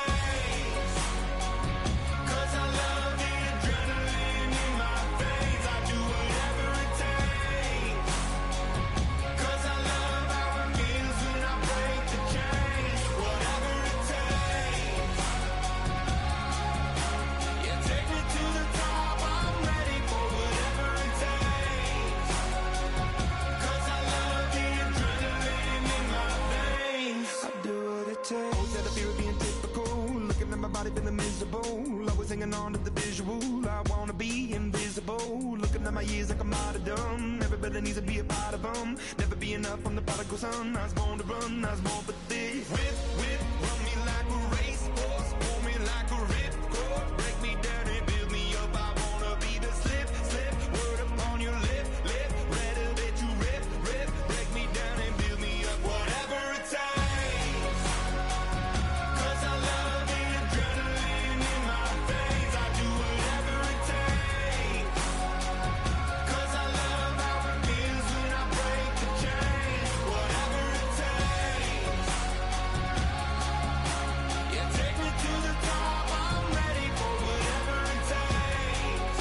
Feeling miserable, always hanging on to the visual. I wanna be invisible, looking at my years like I'm out of dumb. Everybody needs to be a part of them. Never be enough from the prodigal son. I was born to run, I was born for this. Whip, run me like a racehorse. Pull me like a ripcord. Break me down and build me up. I wanna be the slip. Word upon your lip. Rather that you rip. Break me down and build me up. Whatever it takes. 'Cause I love the adrenaline in my veins. I do whatever it takes. 'Cause I love how it feels when I break the chains. Whatever it takes. Yeah, take me to the top. I'm ready for whatever it takes.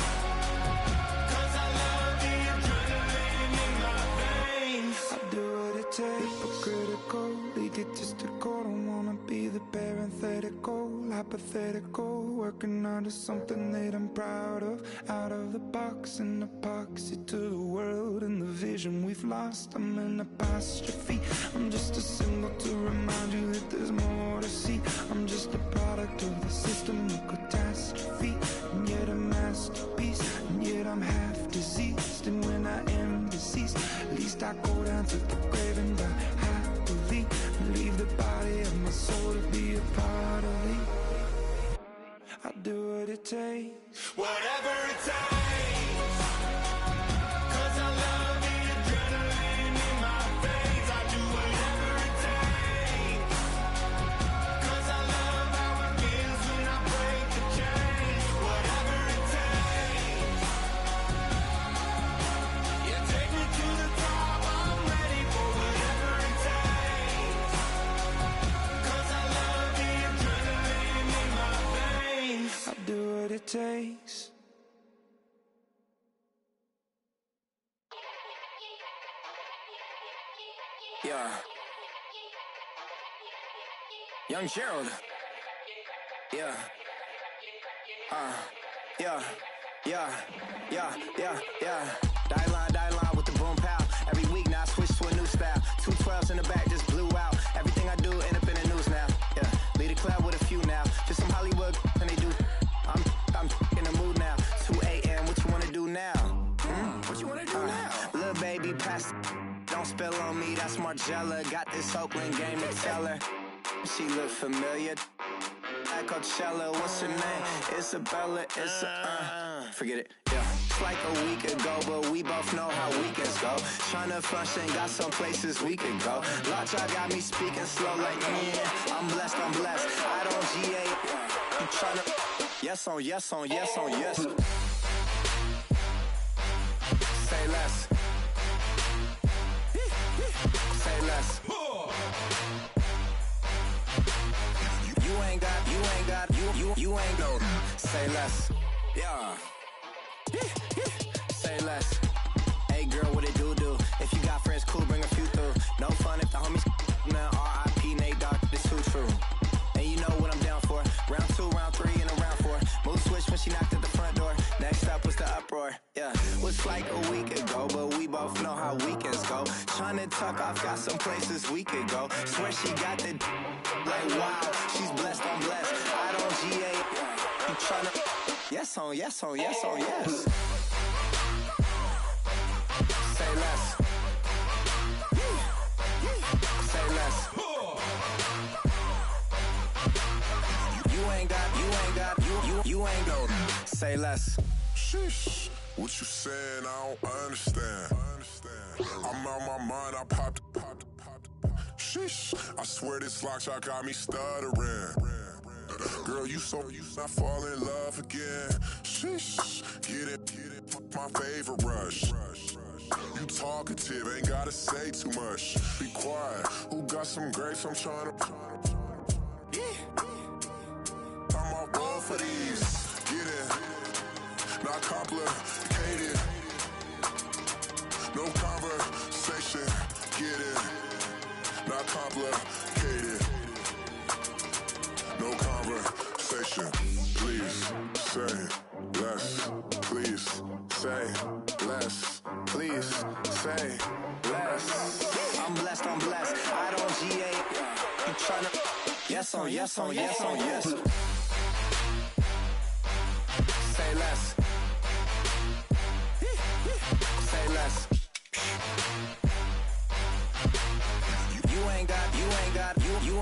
'Cause I love the adrenaline in my veins. I do what it takes. Hypocritical, egotistical. Don't wanna be the parenthetical, hypothetical. Working under something that I'm proud of. Out of the box, an epoxy to the world and the vision we've lost. I'm an apostrophe. I'm just a symbol to remind you that there's more to see. I'm just a product of the system of catastrophe, and yet a masterpiece. And yet I'm half diseased, and when I am deceased, at least I go down to the grave and die happily. Leave the body of my soul to be a part of me. I do what it takes. Whatever it takes. 'Cause I love the adrenaline in my veins. I do whatever it takes. 'Cause I love how it feels when I break the chains. Whatever it takes. Yeah, take me to the top. I'm ready for whatever it takes. 'Cause I love the adrenaline in my veins. I do what it takes. Yeah. Young Gerald. Yeah. Yeah. Die line with the boom pow. Every week now I switch to a new style. 212s in the back just blew out. Everything I do end up in the news now. Yeah. Lead a club with a few now. Just some Hollywood and they do. I'm in the mood now. 2 a.m. What you wanna do now? What you wanna do now? Little baby pass. Don't spill on me, that's Margella. Got this Oakland game to tell her. She look familiar. At Coachella, what's her name? Isabella, forget it, yeah. It's like a week ago, but we both know how weekends go. Tryna function, got some places we could go. Lockjaw got me speaking slow like, yeah, I'm blessed. I don't GA, I'm tryna, yes on yes. Say less. Say less. Say less. Yeah. Say less. Hey girl, what it do? If you got friends, cool, bring a few through. No fun if the homies now R.I.P. Nate Dogg, this too true. And you know what I'm down for. Round 2, round 3, and a round 4. Mood switch when she knocked at the front door. Next up was the uproar. Yeah, was like a week ago, but we both know how weekends go. Tryna tuck off, got some places we could go. Swear she got the like wow, she's blessed on blessed. I don't GA. You tryna yes on yes on yes on yes. Say less. Say less. You ain't got. Say less. Sheesh. What you saying? I don't understand. I'm out my mind. I popped. Sheesh. I swear this lock shot got me stuttering. Girl, you not fall in love again. Sheesh. Get it. My favorite rush. You talkative, ain't gotta say too much. Be quiet. Who got some grapes? I'm trying to. I'm all roll for these. Get it. Not complicated. No conversation. Get it. Not complicated. No conversation. Please say less. Please say less. Please say less. I'm blessed, I don't GA. You tryna yes on yes on yes on yes. Say less. Say less. You ain't got.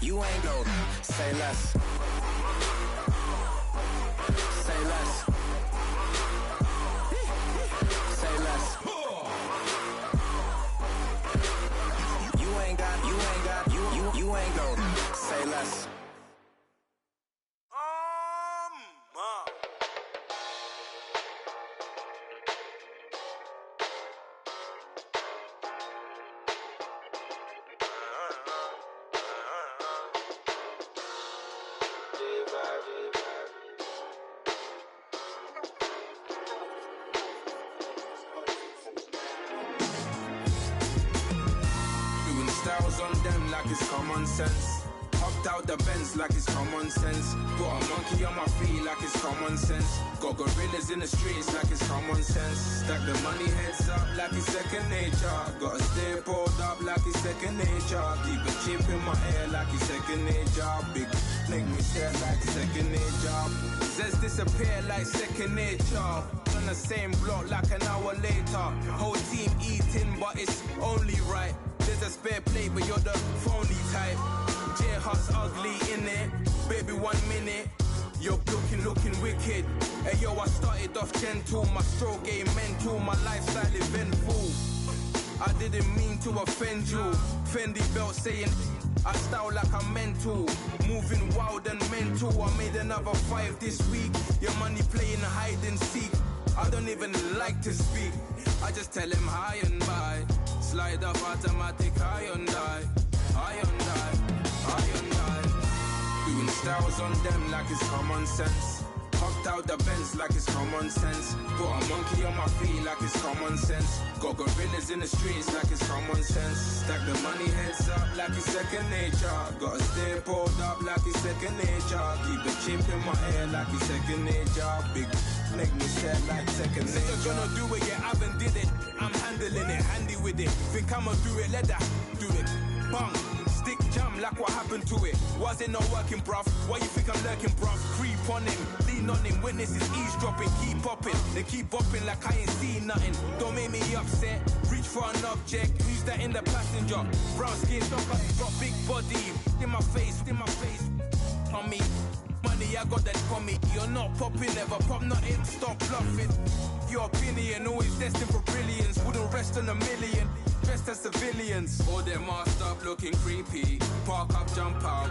You ain't go. Say less. Say less. Say less. You ain't got. You ain't go. Say less. Styles on them like it's common sense. Hopped out the Benz like it's common sense. Put a monkey on my feet like it's common sense. Got gorillas in the streets like it's common sense. Stack the money heads up like it's second nature. Gotta stay pulled up like it's second nature. Keep a chip in my ear like it's second nature. Big make me share like second nature. Says disappear like second nature. On the same block like an hour later. Whole team eating but it's only right. There's a spare plate, but you're the phony type. J-Hut's ugly, innit? Baby, 1 minute. You're looking wicked. Hey, yo, I started off gentle. My stroke game mental. My lifestyle eventful. I didn't mean to offend you. Fendi belt saying I style like I'm mental. Moving wild and mental. I made another 5 this week. Your money playing hide and seek. I don't even like to speak. I just tell him hi and bye. Slide up automatic, high on die. Doing styles on them like it's common sense. Hopped out the Benz like it's common sense. Put a monkey on my feet like it's common sense. Got gorillas in the streets like it's common sense. Stack the money heads up like it's second nature. Gotta stay pulled up like it's second nature. Keep the chip in my ear like it's second nature. Big make me share like second nature. Say you're gonna do it, yeah, I haven't did it. I'm handling it, handy with it. Think I'ma do it, let that do it. Bang. Stick jam like what happened to it. Was it not working, bruv? Why you think I'm lurking, bruv? Creep on him, lean on him. Witnesses eavesdropping, keep popping. They keep bopping like I ain't seen nothing. Don't make me upset. Reach for an object. Who's that in the passenger? Brown skin, got big body. In my face. On me. Money, I got that for me. You're not popping, never pop nothing. Stop bluffing. Your opinion always destined for brilliance. Wouldn't rest on a million. Dressed as civilians. All them masked up looking creepy. Park up, jump out,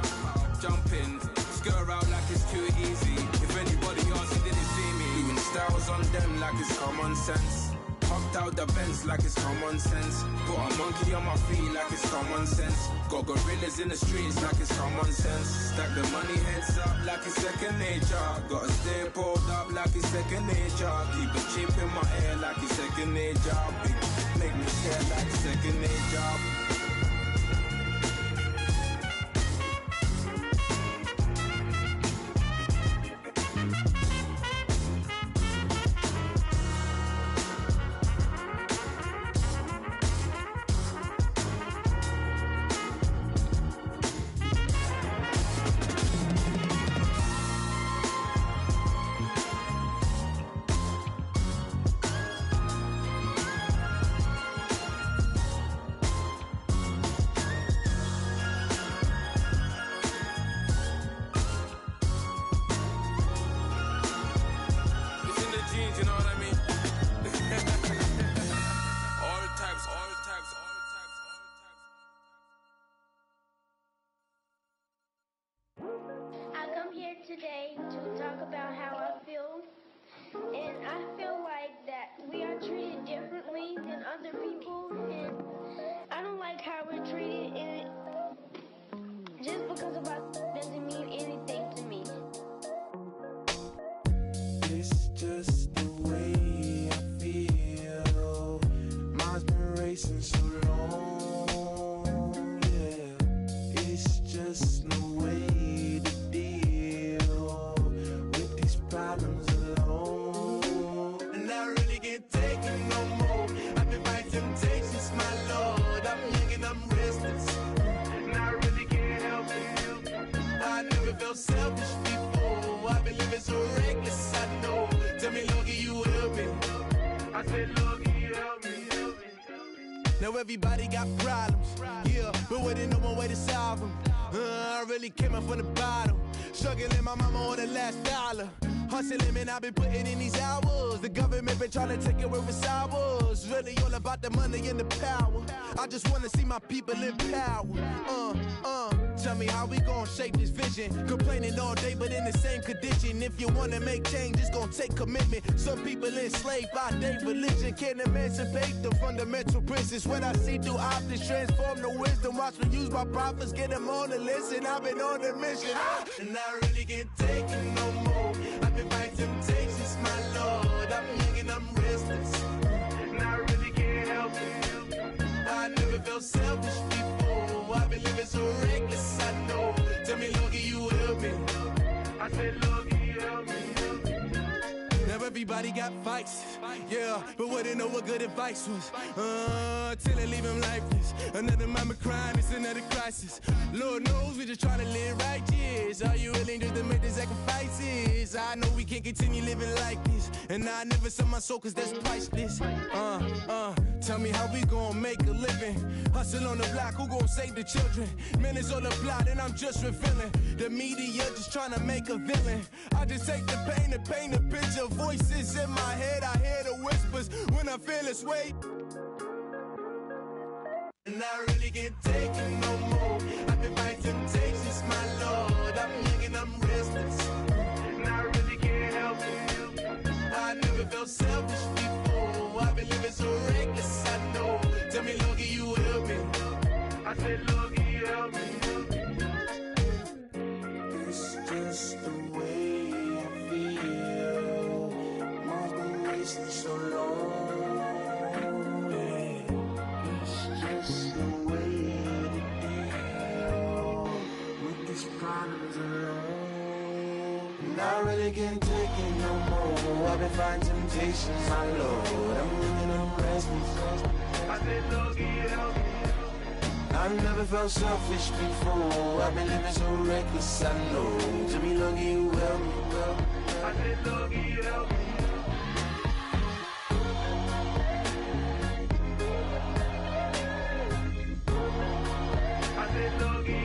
jump in. Skirt out like it's too easy. If anybody else didn't see me. Doing styles on them like it's common sense. Hopped out the Benz like it's common sense. Put a monkey on my feet like it's common sense. Got gorillas in the streets like it's common sense. Stack the money heads up like it's second nature. Gotta stay pulled up like it's second nature. Keep a chip in my ear like it's second nature. Make me scared like second nature. Today to talk about how I feel, and I feel like that we are treated differently than other people, and I don't like how we're treated, and just because of us doesn't mean anything to me. It's just the way I feel. Mine's been racing so long, yeah. It's just no way to problems alone, and I really can't take it no more. I've been fighting temptations, my Lord. I'm young and I'm restless, and I really can't help it. I never felt selfish before. I've been living so reckless, I know. Tell me, Lord, can you help me? I said, Lord, can you help me? Now everybody got problems, yeah, but waiting no one way to solve them. I really came up from the bottom, struggling my mama on the last dollar. Hustling, man, I've been putting in these hours. The government been trying to take away what's ours. Really all about the money and the power. I just wanna see my people in power. Tell me how we gon' shape this vision. Complaining all day, but in the same condition. If you wanna make change, it's gon' take commitment. Some people enslaved by their religion can't emancipate the fundamental principles. What I see through optics transform the wisdom. Watch me use my prophets, get them on the list, and I've been on a mission. And I really can't take it no more. I've been fighting temptations, my Lord. I'm young and I'm restless, and I really can't help it. I never felt selfish before. I've been living so reckless, I know. Tell me, Lord, can you help me? I said, Lord, can you help me? Now everybody got fights, yeah, but wouldn't know what good advice was. Till they leave him lifeless. Another mama crying, it's another crisis. Lord knows we just trying to live righteous. Are you willing just to make the sacrifices? I know we can't continue living like this, and I never sell my soul cause that's priceless. Tell me how we gon' make a living. Hustle on the block, who gon' save the children? Man, it's all a plot and I'm just revealing. The media just trying to make a villain. I just take the pain and paint a picture. Voices in my head, I hear the whispers when I feel this way. And I really can't take it no more. I've been fighting temptations, my Lord. I'm young and I'm restless, and I really can't help it. I never felt selfish before. I've been living so reckless, I know. Tell me, Lord, can you help me? I said, Lord, can you help me? It's just the way I feel. Mine's been racing so long. Problems alone, and I really can't take it no more. I've been fighting temptations, my Lord. I'm living on restless. I said, Lord, can you help me? I've never felt selfish before. I've been living so reckless, I know. Tell me, Lord, can you help me? I said, Lord, can you help me? I said, Lord, can you help me?